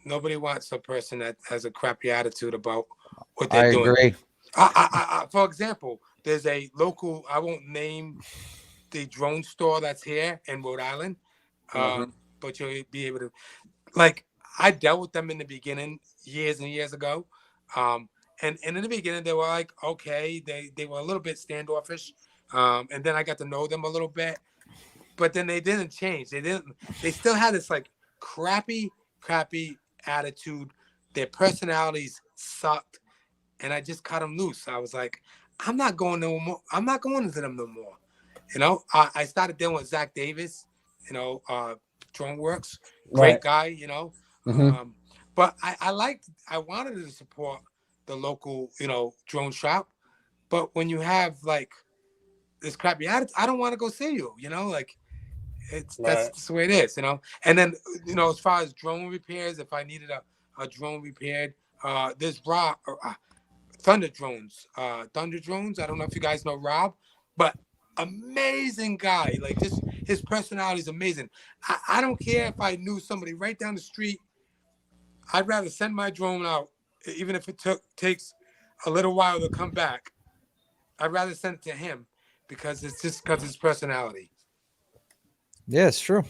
Nobody wants a person that has a crappy attitude about what they're doing. I agree. For example, there's a local, I won't name the drone store that's here in Rhode Island, but you'll be able to, I dealt with them in the beginning years and years ago. And in the beginning, they were like, okay, they were a little bit standoffish. And then I got to know them a little bit, but then they didn't change. They still had this crappy attitude. Their personalities sucked, and I just cut them loose. I was like, I'm not going no more. I'm not going into them no more. I started dealing with Zach Davis, DroneWorks, great guy, but I wanted to support the local, drone shop, but when you have this crappy attitude, I don't want to go see you, that's the way it is, And then, as far as drone repairs, if I needed a drone repaired, there's Rob, Thunder Drones. Thunder Drones. I don't know if you guys know Rob, but amazing guy. Just his personality is amazing. I don't care if I knew somebody right down the street. I'd rather send my drone out, even if it takes a little while to come back. I'd rather send it to him because it's just because of his personality. Yeah, it's true.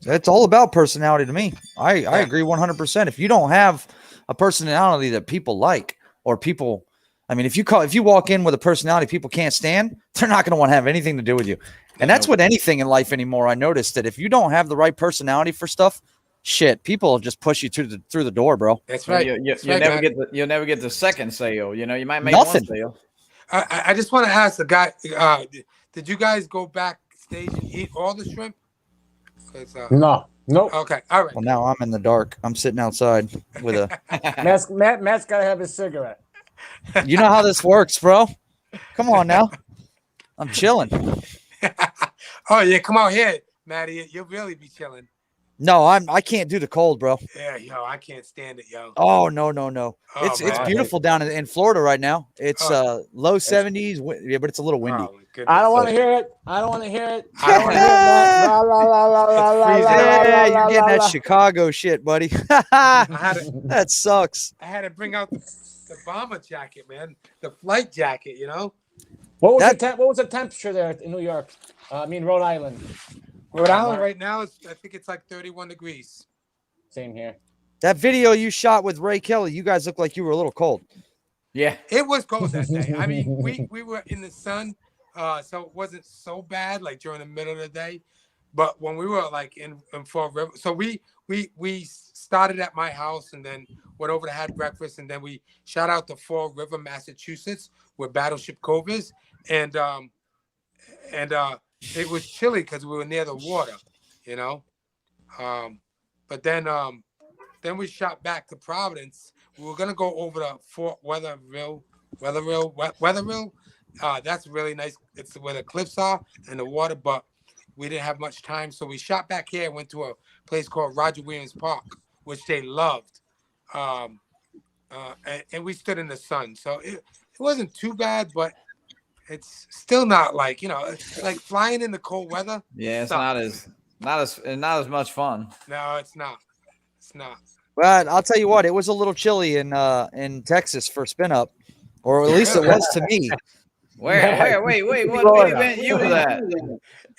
It's all about personality to me. I agree 100%. If you don't have a personality that people like, or people, if you walk in with a personality people can't stand, they're not going to want to have anything to do with you. And that's with anything in life anymore. I noticed that if you don't have the right personality for stuff, shit, people just push you through the door, bro. That's right. You'll never get the second sale. You might make nothing. One sale. I just want to ask the guy, did you guys go backstage and eat all the shrimp? No. Okay, all right. Well, now I'm in the dark. I'm sitting outside with a Matt's gotta have his cigarette. You know how this works, bro. Come on now. I'm chilling. Oh yeah, come out here, Matty. You'll really be chilling. No, I can't do the cold, bro. Yeah, I can't stand it, yo. Oh no. Oh, it's beautiful down in Florida right now. It's low 70s, but it's a little windy. Oh, I don't want to hear it. I don't want to hear it. Yeah, you're getting that Chicago shit, buddy. That sucks. I had to bring out bomber jacket, man. The flight jacket, you know. What was the temperature there in New York? I mean, Rhode Island. Rhode Island right now is, I think it's like 31 degrees. Same here. That video you shot with Ray Kelly, you guys look like you were a little cold. Yeah, it was cold that day. I mean, we were in the sun, so it wasn't so bad like during the middle of the day. But when we were like in Fall River, so we started at my house and then went over to had breakfast, and then we shot out to Fall River, Massachusetts, where Battleship Cove is, and it was chilly because we were near the water, you know. But then we shot back to Providence. We were gonna go over to Fort Weatherville. That's really nice. It's where the cliffs are and the water, but we didn't have much time, so we shot back here and went to a place called Roger Williams Park, which they loved. And we stood in the sun, so it wasn't too bad, but it's still not like, you know, like flying in the cold weather. Yeah, it's not as much fun. No, it's not. It's not. But I'll tell you what, it was a little chilly in Texas for spin up, or at least it was to me. Where? Wait, what event you was at?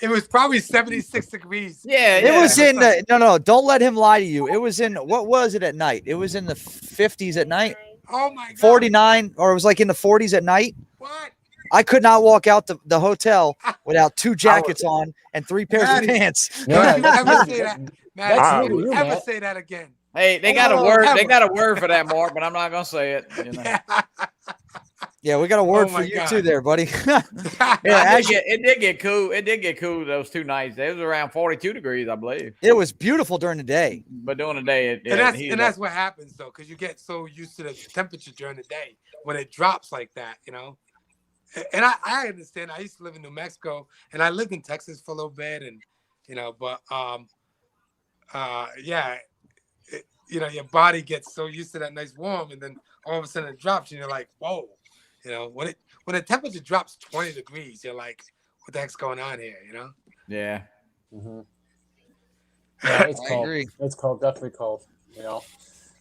It was probably 76 degrees. Yeah, it was in the no. Don't let him lie to you. It was in, what was it at night? It was in the 50s at night. Oh my God. 49, or it was like in the 40s at night. What? I could not walk out the hotel without 2 jackets on and 3 pairs of pants. Don't you ever say that. Matt, you ever say that again? Hey, they got a word. They got a word for that, Mark, but I'm not gonna say it. You know? Yeah, we got a word for you too, there, buddy. Yeah, it did get cool. It did get cool those 2 nights. It was around 42 degrees, I believe. It was beautiful during the day, but during the day, that's what happens though, because you get so used to the temperature during the day when it drops like that, you know. And I understand. I used to live in New Mexico, and I lived in Texas for a little bit, and you know, but yeah. You know, your body gets so used to that nice warm, and then all of a sudden it drops, and you're like, whoa. You know, when the temperature drops 20 degrees, you're like, what the heck's going on here? You know? Yeah. Mm-hmm. Yeah, it's cold. I agree. It's cold, definitely cold. You know,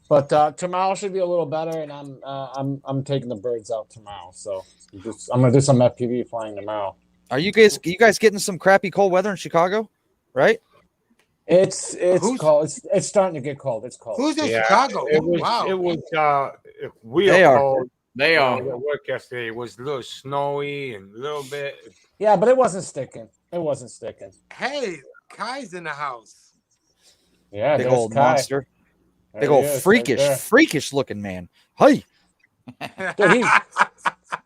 but tomorrow should be a little better, and I'm taking the birds out tomorrow, so I'm gonna do some FPV flying tomorrow. Are you guys getting some crappy cold weather in Chicago? Right? It's cold. It's starting to get cold. It's cold. Who's in Chicago? It was, wow. It was we they are are. cold. They are. At work yesterday. It was a little snowy and a little bit. Yeah, but it wasn't sticking. It wasn't sticking. Hey, Kai's in the house. Yeah, big old Kai. monster. Big old freakish looking man. Hey. Dude,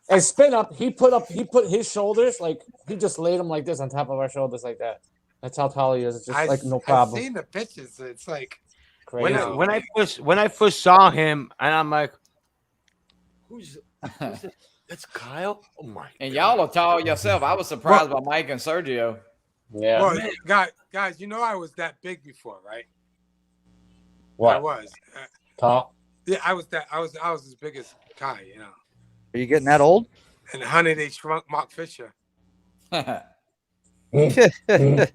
and spin up. He put his shoulders, like he just laid them like this on top of our shoulders like that. That's how tall he is. It's just like no problem. I've seen the pictures. It's like crazy. When I first saw him, and I'm like, who's that? That's Kyle. Oh my! And y'all are tall yourself. I was surprised by Mike and Sergio. Yeah. Well, guys, you know I was that big before, right? What? I was tall. Yeah, I was as big as Kai. You know. Are you getting that old? And honey, they shrunk Mark Fisher. You're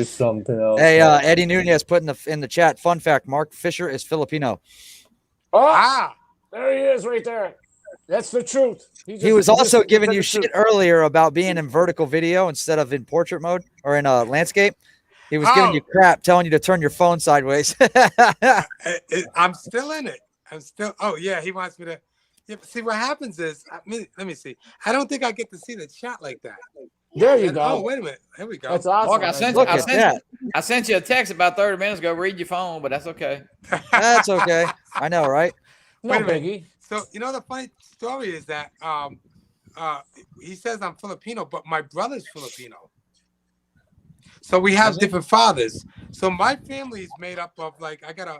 something else. Hey, Eddie Nunez put in the chat. Fun fact: Mark Fisher is Filipino. Oh, there he is, right there. That's the truth. He was also giving you shit earlier about being in vertical video instead of in portrait mode or in landscape. He was giving you crap, telling you to turn your phone sideways. I'm still in it. Oh yeah, he wants me to. Yeah, see what happens is, let me see. I don't think I get to see the shot like that. There you go. Oh, wait a minute. Here we go. That's awesome. Mark, I sent you a text about 30 minutes ago. Read your phone, but that's okay. That's okay. I know, right? No biggie. So you know the funny story is that he says I'm Filipino, but my brother's Filipino. So we have different fathers. So my family is made up of like I got a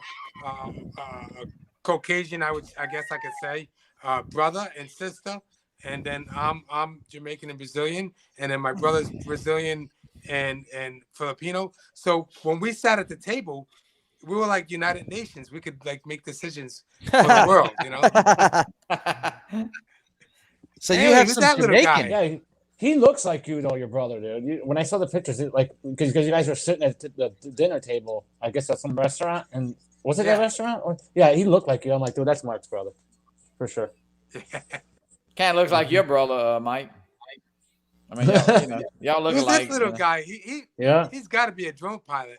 Caucasian, I guess I could say, brother and sister, and then I'm Jamaican and Brazilian, and then my brother's Brazilian and Filipino. So when we sat at the table, we were like United Nations. We could like make decisions for the world, you know. So you have some Jamaican. Yeah, he looks like you, though, your brother, dude. When I saw the pictures, because you guys were sitting at the dinner table, I guess at some restaurant, and Was it that restaurant? Yeah, he looked like you. I'm like, dude, that's Mark's brother, for sure. Kind of looks like your brother, Mike. I mean, y'all looking Who's like this little guy? He's got to be a drone pilot.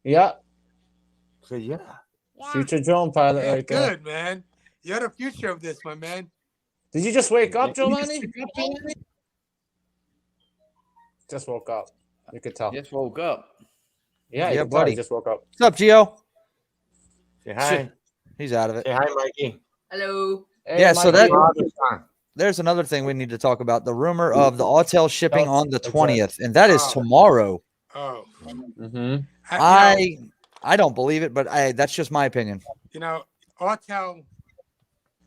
Yeah. So yeah. Future drone pilot right there. Good, man. You're the future of this, my man. Did you just wake up, Giovanni? Just woke up. You could tell. Just woke up. Yeah, buddy. He just woke up. What's up, Gio? Say hi. He's out of it. Say hi, Mikey. Hello. Hey, yeah, Mikey. so there's another thing we need to talk about. The rumor of the Autel shipping on the 20th, and that is tomorrow. Oh. Mm-hmm. I don't believe it, but that's just my opinion. Autel,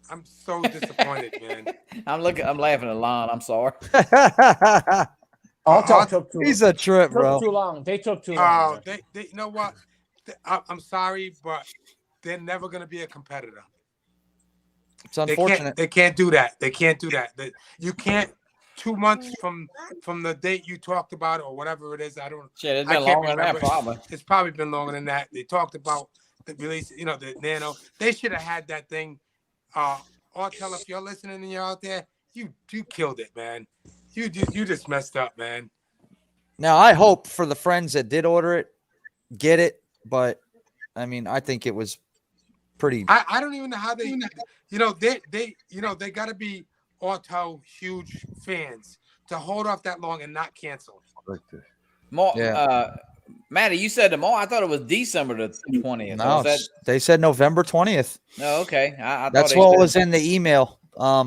I'm so disappointed, man. I'm laughing at Lon. I'm sorry. Autel took too long. He's a trip, bro. Too long. They took too long. They you know what? I'm sorry, but they're never going to be a competitor. It's unfortunate. They can't do that. They can't do that. You can't 2 months from the date you talked about or whatever it is. I don't. Shit, it's been longer than that, probably. It's probably been longer than that. They talked about the release, the Nano. They should have had that thing. Autel, if you're listening and you're out there, you killed it, man. You just messed up, man. Now I hope for the friends that did order it, get it. But I mean, I think it was pretty. I don't even know how they. They got to be Auto huge fans to hold off that long and not cancel. More, Maddie, you said tomorrow. I thought it was December the 20th. No, they said November 20th. Oh, okay. That's what was in the email. I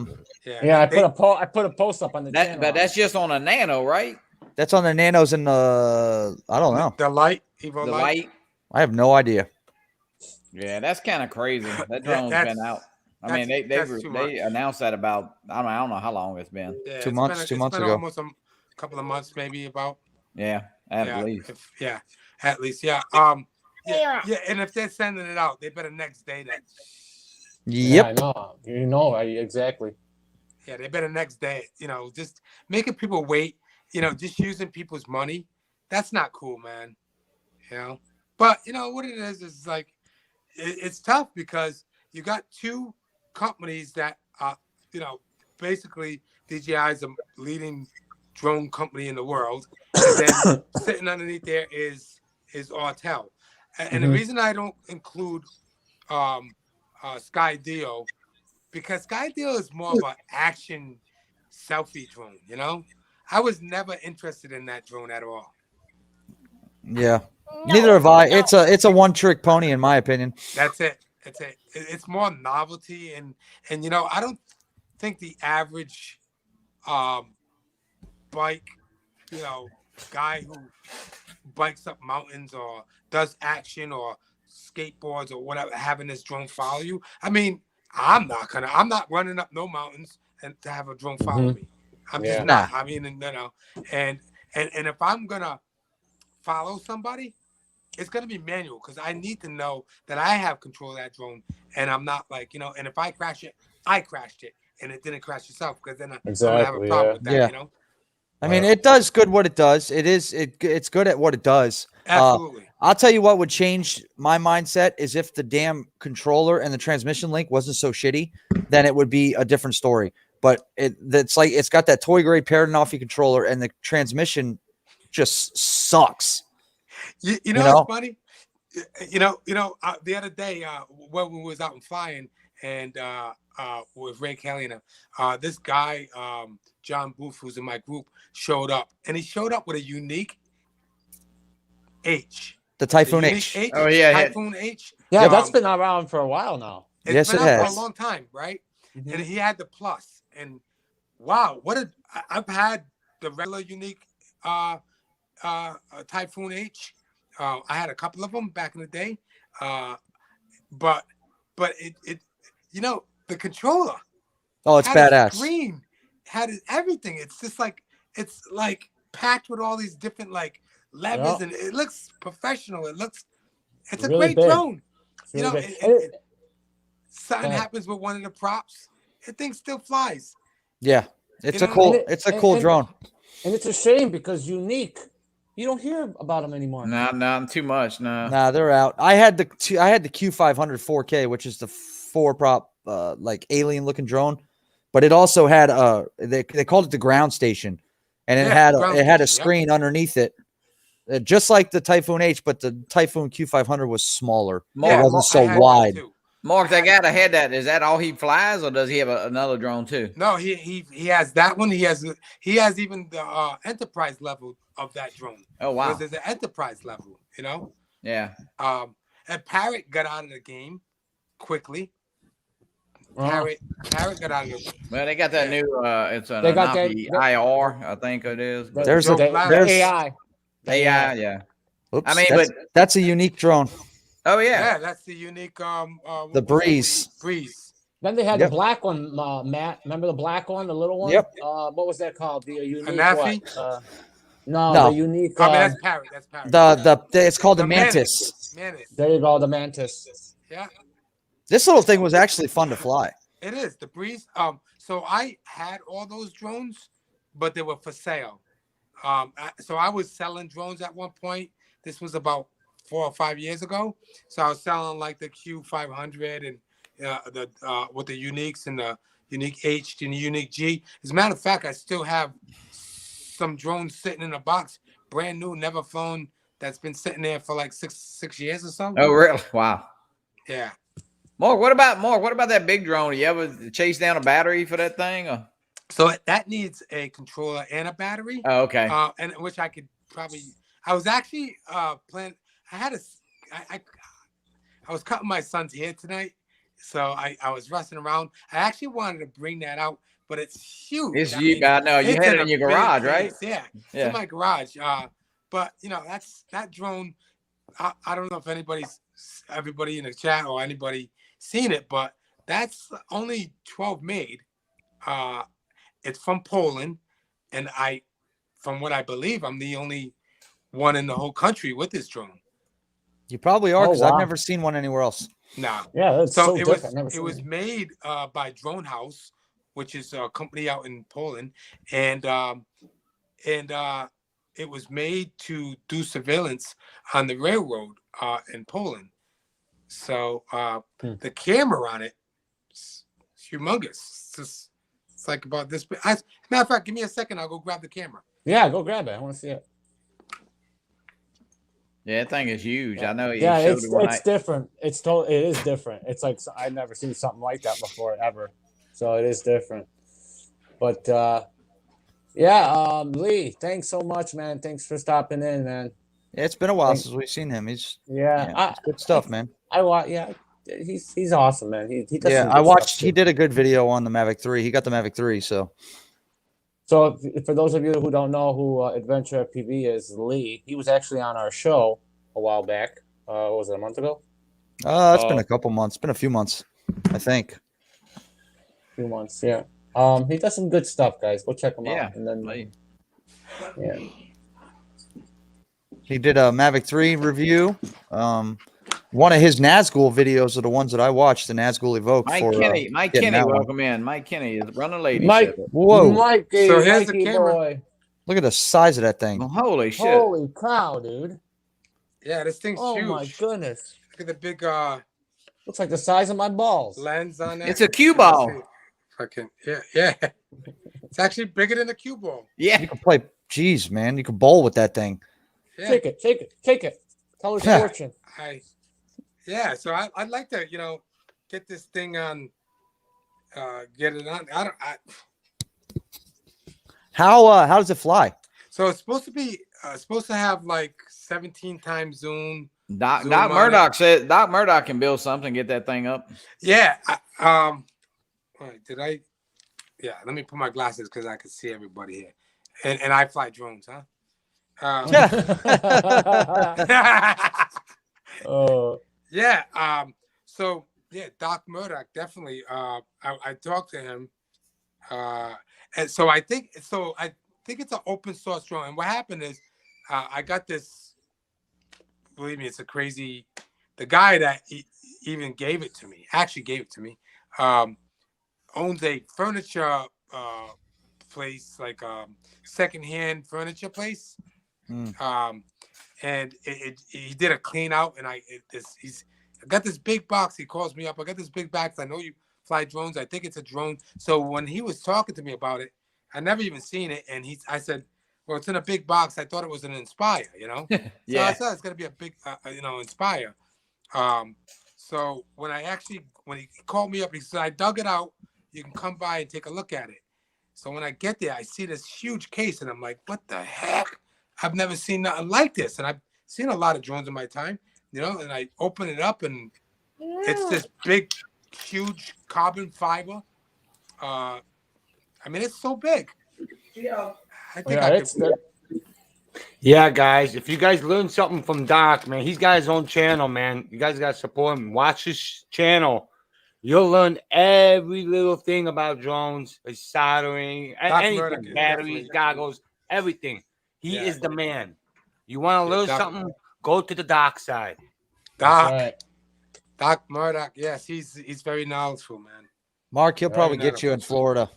put a post up on the channel. But that's just on a Nano, right? That's on the Nanos and I don't know. The Light, Evo the Light. I have no idea. Yeah, that's kind of crazy. That drone's been out. I mean, they announced that about I don't know how long it's been. Yeah, 2 months. 2 months ago. Almost a couple of months, maybe about. Yeah, at least. At least. Yeah. And if they're sending it out, they better next day that. Yep. Yeah, I know. Exactly. Yeah, they better next day. Just making people wait. Just using people's money. That's not cool, man. But what it is like, it's tough because you got two companies that basically DJI is a leading drone company in the world, and then sitting underneath there is Autel, and the reason I don't include Skydio, because Skydio is more of an action selfie drone. I was never interested in that drone at all. Yeah, neither have I. It's a one-trick pony in my opinion. That's it. It's more novelty, and I don't think the average bike guy who bikes up mountains or does action or skateboards or whatever having this drone follow you. I mean, I'm not running up no mountains and to have a drone follow me. I'm just not. I mean, and if I'm gonna follow somebody, it's going to be manual because I need to know that I have control of that drone and I'm not like, and if I crash it, I crashed it and it didn't crash itself because then I'm going to have a problem with that, I mean, it does good what it does. It's good at what it does. Absolutely. I'll tell you what would change my mindset is if the damn controller and the transmission link wasn't so shitty, then it would be a different story. But it's like it's got that toy grade paired off your controller and the transmission just sucks. You know what's funny? The other day when we was out and flying and with Ray Kelly and this guy John Booth, who's in my group, showed up, and he showed up with a unique H. The Typhoon H. Oh yeah, Typhoon H. Yeah, that's been around for a while now. It's been out for a long time, right? Mm-hmm. And he had the plus, and wow, I've had the regular unique Typhoon H. I had a couple of them back in the day, but it the controller. Oh, it's badass. Screen had everything. It's just like it's packed with all these different levers, and it looks professional. It's a really great big. Drone. Something happens with one of the props, the thing still flies. Yeah, it's a cool drone. And it's a shame because Unique You don't hear about them anymore. No, not too much. No. Nah, they're out. I had the Q500 4K, which is the 4-prop like alien looking drone, but it also had they called it the ground station, and it had a screen underneath it, just like the Typhoon H, but the Typhoon Q500 was smaller. It wasn't so wide. Mark, that guy that had that, is that all he flies, or does he have another drone too? No, he has that one. He has even the enterprise level of that drone. Oh wow! Because there's an enterprise level, you know. Yeah. And Parrot got out of the game quickly. Parrot got out of the game. Well, they got that new. It's an IR, I think it is. There's AI. AI, yeah. Oops, I mean, that's a unique drone. Oh yeah, that's the unique the Breeze. Then they had the black one, Matt. Remember the black one, the little one? Yep. What was that called? The unique no, the unique. I mean, that's Parrot. That's Parrot. It's called the Mantis. There you go, the Mantis. Yeah. This little thing was actually fun to fly. It is the Breeze. So I had all those drones, but they were for sale. So I was selling drones at one point. This was about 4 or 5 years ago. So I was selling like the Q500 and with the uniques and the unique H and the unique G. As a matter of fact, I still have some drones sitting in a box, brand new, never flown, that's been sitting there for like six years or so. Oh really? Wow. Yeah. Mark, what about that big drone? You ever chase down a battery for that thing? Or? So that needs a controller and a battery. Oh, okay. And which I could probably. I was actually planning. I was cutting my son's hair tonight, so I was rushing around. I actually wanted to bring that out, but it's huge. It's huge. I know you had it in your garage, right? Yeah, it's in my garage. But you know, that drone. I don't know if everybody in the chat or anybody seen it, but that's only 12 made. It's from Poland, and from what I believe, I'm the only one in the whole country with this drone. You probably are, because I've never seen one anywhere else. No. Yeah, that's so it different. was made by Drone House, which is a company out in Poland, and it was made to do surveillance on the railroad in Poland. So the camera on it is humongous. It's like about this. As a matter of fact, give me a second. I'll go grab the camera. Yeah, go grab it. I want to see it. Yeah, that thing is huge. I know. Yeah, it's different. It is different. It's like I've never seen something like that before ever. So it is different. But Lee, thanks so much, man. Thanks for stopping in, man. Yeah, it's been a while since we've seen him. He's it's good stuff, man. He's awesome, man. He does I watched. He did a good video on the Mavic 3. He got the Mavic 3, so. So for those of you who don't know who Adventure FPV is, Lee, he was actually on our show a while back. What was it, a month ago? It's been a couple months. It's been a few months, I think. A few months, yeah. He does some good stuff, guys. Go check him out. And then, he did a Mavic 3 review. One of his Nazgul videos are the ones that I watched, the Nazgul Evoke. Mike Kenny, welcome in. Mike Kenny is running lady. Mike, whoa. Mikey, so here's Mikey the camera. Boy. Look at the size of that thing. Oh, holy shit. Holy cow, dude. Yeah, this thing's huge. Oh, my goodness. Look at the big looks like the size of my balls. lens on there. It's a cue ball. Yeah. It's actually bigger than a cue ball. Yeah. You can play, geez, man. You can bowl with that thing. Yeah. Take it. Tell us fortune. So I'd like to, get this thing on, get it on. How does it fly? So it's supposed to have like 17 times zoom. Doc Murdoch said Doc Murdoch can build something, get that thing up. Yeah. Yeah, let me put my glasses because I can see everybody here. And I fly drones, huh? So Doc Murdoch definitely. I talked to him, and so I think it's an open source drone. And what happened is, I got this. Believe me, it's a crazy. The guy that even gave it to me, owns a furniture place, like secondhand furniture place. And he did a clean out, and I got this big box. He calls me up. I got this big box. I know you fly drones. I think it's a drone. So when he was talking to me about it, I never even seen it, and I said, well, it's in a big box. I thought it was an Inspire, So I thought it's gonna be a big, Inspire. So when he called me up, he said, I dug it out. You can come by and take a look at it. So when I get there, I see this huge case, and I'm like, what the heck? I've never seen nothing like this. And I've seen a lot of drones in my time, and I open it up, and it's this big, huge carbon fiber. I mean, it's so big. Yeah. I think Yeah, guys, if you guys learn something from Doc, man, he's got his own channel, man. You guys got to support him. Watch his channel. You'll learn every little thing about drones, soldering, anything, batteries, goggles, everything. He is the man. You want to learn something? Go to the Doc side. Doc Murdoch, yes, he's very knowledgeable, man. Mark, he'll probably get you in Florida.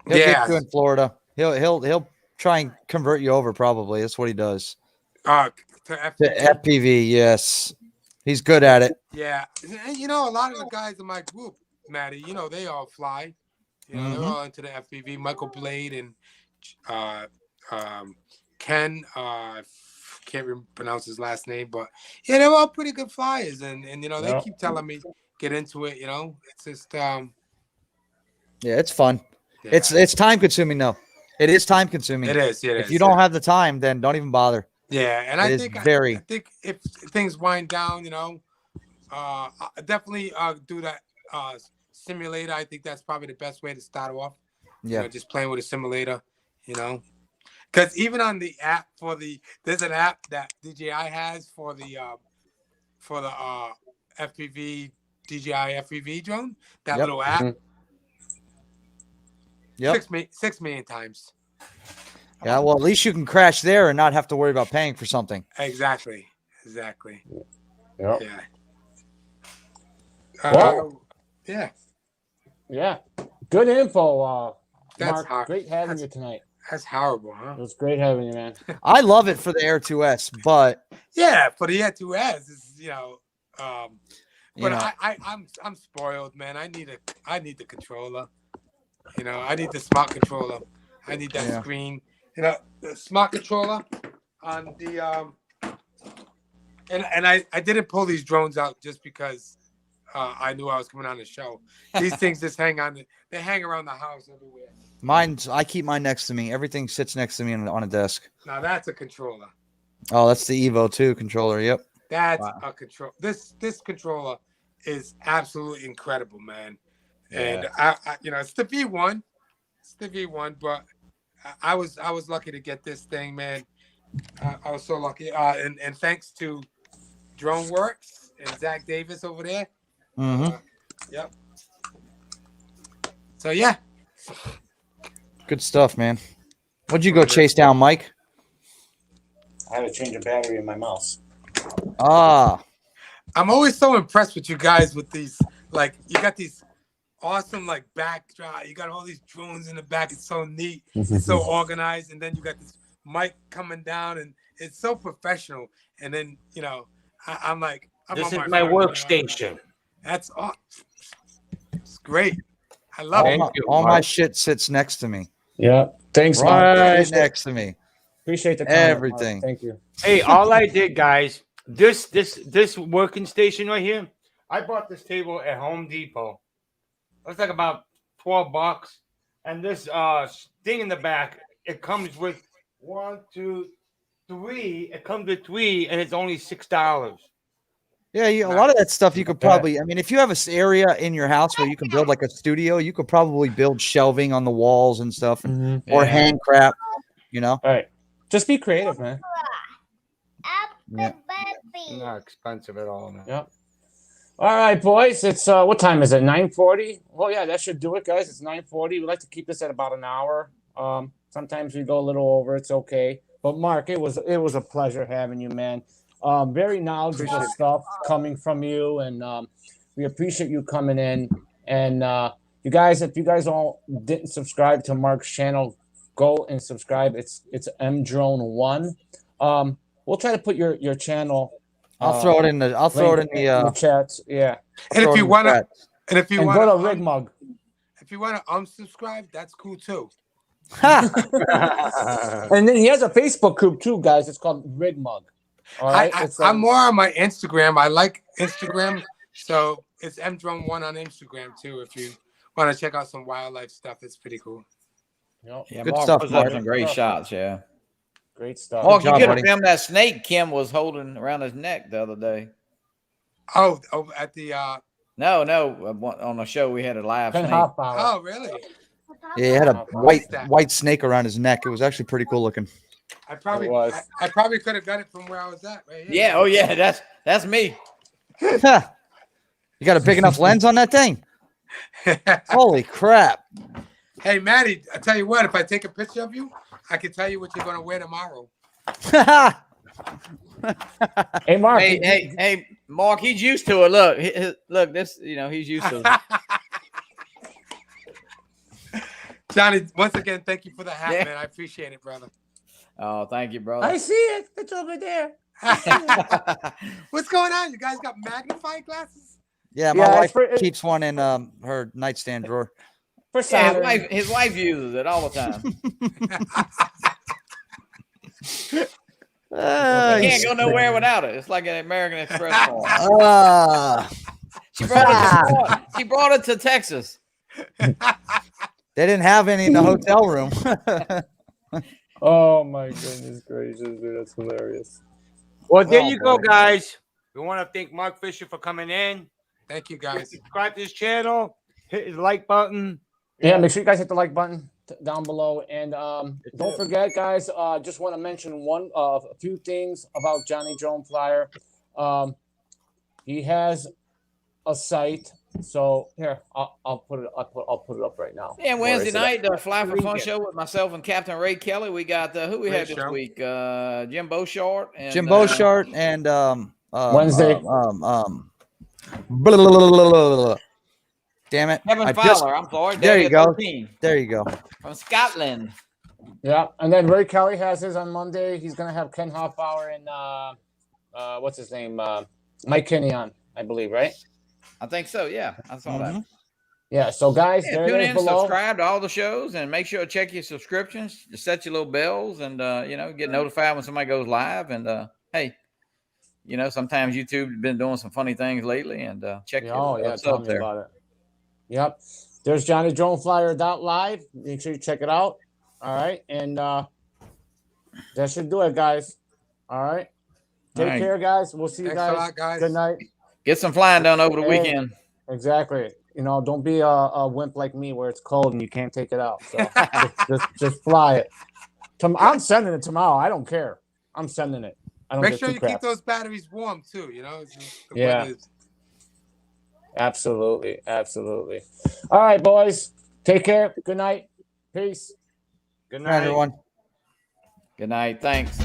He'll get you in Florida. He'll try and convert you over. Probably that's what he does. To FPV, yes, he's good at it. Yeah, and a lot of the guys in my group, Matty, they all fly. They're all into the FPV. Michael Blade and Ken. Can't pronounce his last name, but they're all pretty good flyers, and they keep telling me get into it. It's just it's fun. Yeah. It's time consuming though. It is time consuming. It is. If you don't have the time, then don't even bother. Yeah, and I think if things wind down, definitely do that simulator. I think that's probably the best way to start off. Yeah, just playing with a simulator. Because even on the app there's an app that DJI has for the FPV DJI FPV drone. That little app. Yep. 6 million times. Yeah, well, at least you can crash there and not have to worry about paying for something. Exactly. Yep. Yeah. Yeah. Good info, That's Mark. Great having you tonight. That's horrible, huh? It was great having you, man. I love it for the Air 2S, but for the Air 2S, I'm spoiled, man. I need the controller. I need the smart controller. I need that screen. The smart controller on the and I didn't pull these drones out just because I knew I was coming on the show. These things just hang around the house everywhere. I keep mine next to me. Everything sits next to me on a desk. Now that's a controller. Oh, that's the Evo 2 controller. Yep. That's a control. This controller is absolutely incredible, man. And I it's the V1. It's the V1, but I was lucky to get this thing, man. I was so lucky. And thanks to DroneWorks and Zach Davis over there. Yep. So yeah. Good stuff, man. What'd you go chase down, Mike? I had to change a battery in my mouse. I'm always so impressed with you guys with these, you got these awesome backdrop. You got all these drones in the back. It's so neat. It's so organized. And then you got this mic coming down, and it's so professional. And then I'm like, this is my workstation. That's awesome. It's great. I love it. All my shit sits next to me. Yeah. Thanks, right next to me. Appreciate the comment, everything. Mark. Thank you. Hey, all I did, guys, this working station right here, I bought this table at Home Depot. It was like about $12. And this thing in the back, it comes with 1, 2, 3. It comes with 3, and it's only $6. Yeah, a lot of that stuff you could probably, if you have an area in your house where you can build a studio, you could probably build shelving on the walls and stuff, or hand crap, All right. Just be creative, man. Not expensive at all, man. Yep. All right, boys. It's what time is it? 9:40. Well, yeah, that should do it, guys. It's 9:40. We like to keep this at about an hour. Sometimes we go a little over. It's okay. But Mark, it was a pleasure having you, man. Very knowledgeable stuff coming from you, and we appreciate you coming in. And you guys, if you guys all didn't subscribe to Mark's channel, go and subscribe. It's MDrone1. We'll try to put your channel. I'll throw it in the. I'll throw it in the chats. Yeah. And if you want to, and if you want go to Ridmug. If you want to unsubscribe, that's cool too. And then he has a Facebook group too, guys. It's called Ridmug. All right. I'm more on my Instagram. I like Instagram, so it's MDrone1 on Instagram too. If you want to check out some wildlife stuff, it's pretty cool. Yep. Yeah, Good Mark stuff, puts Mark. up some great shots. Yeah. Great stuff. Mark, you job, could have buddy. filmed that snake Kim was holding around his neck the other day. Oh, at the No, on the show we had a live snake. oh, really? Yeah, he had a white snake around his neck. It was actually pretty cool looking. I probably could have got it from where I was at. Right here. Yeah, oh yeah, that's me. You got a big enough lens on that thing? Holy crap. Hey, Maddie, I tell you what, if I take a picture of you, I can tell you what you're going to wear tomorrow. Hey, Mark. Hey, Mark, he's used to it. Look, this, he's used to it. Johnny, once again, thank you for the hat, man. I appreciate it, brother. Oh, thank you, brother. I see it. It's over there. What's going on? You guys got magnifying glasses? Yeah, my wife keeps one in her nightstand drawer. For yeah, his wife uses it all the time. You can't go nowhere without it. It's like an American Express form. She brought it to Texas. They didn't have any in the hotel room. Oh my goodness gracious, dude, that's hilarious. Well, there you go, guys. We want to thank Mark Fisher for coming in. Thank you, guys. Subscribe to his channel. Hit his like button. Yeah, make sure you guys hit the like button down below, and don't forget, guys. Just want to mention a few things about Johnny Drone Flyer. He has a site. So here, I'll put it up right now. Yeah, Wednesday night, the Fly for Fun show with myself and Captain Ray Kelly. We got who we had this week? Jim Beauchart and Jim Beauchart and Wednesday. Damn it. Kevin Fowler. I'm sorry. There you go. 13, there you go. from Scotland. Yeah, and then Ray Kelly has his on Monday. He's gonna have Ken Hoffbauer and what's his name? Mike Kinney on, I believe, right? I think so. Yeah, I saw that. Yeah. So guys, Yeah, tune in, subscribe to all the shows, and make sure to check your subscriptions. Just set your little bells, and get notified when somebody goes live. And hey, sometimes YouTube has been doing some funny things lately, and check what's up there. About it. Yep. There's Johnny Drone Flyer .live. Make sure you check it out. All right, and that should do it, guys. All right. Take care, guys. We'll see you guys. A lot, guys. Good night. Get some flying done over the weekend. Exactly. Don't be a wimp like me where it's cold and you can't take it out. So just fly it. I'm sending it tomorrow. I don't care. I'm sending it. I don't Make sure you keep those batteries warm too. Yeah. Absolutely. Absolutely. All right, boys. Take care. Good night. Peace. Good night, everyone. Good night. Thanks.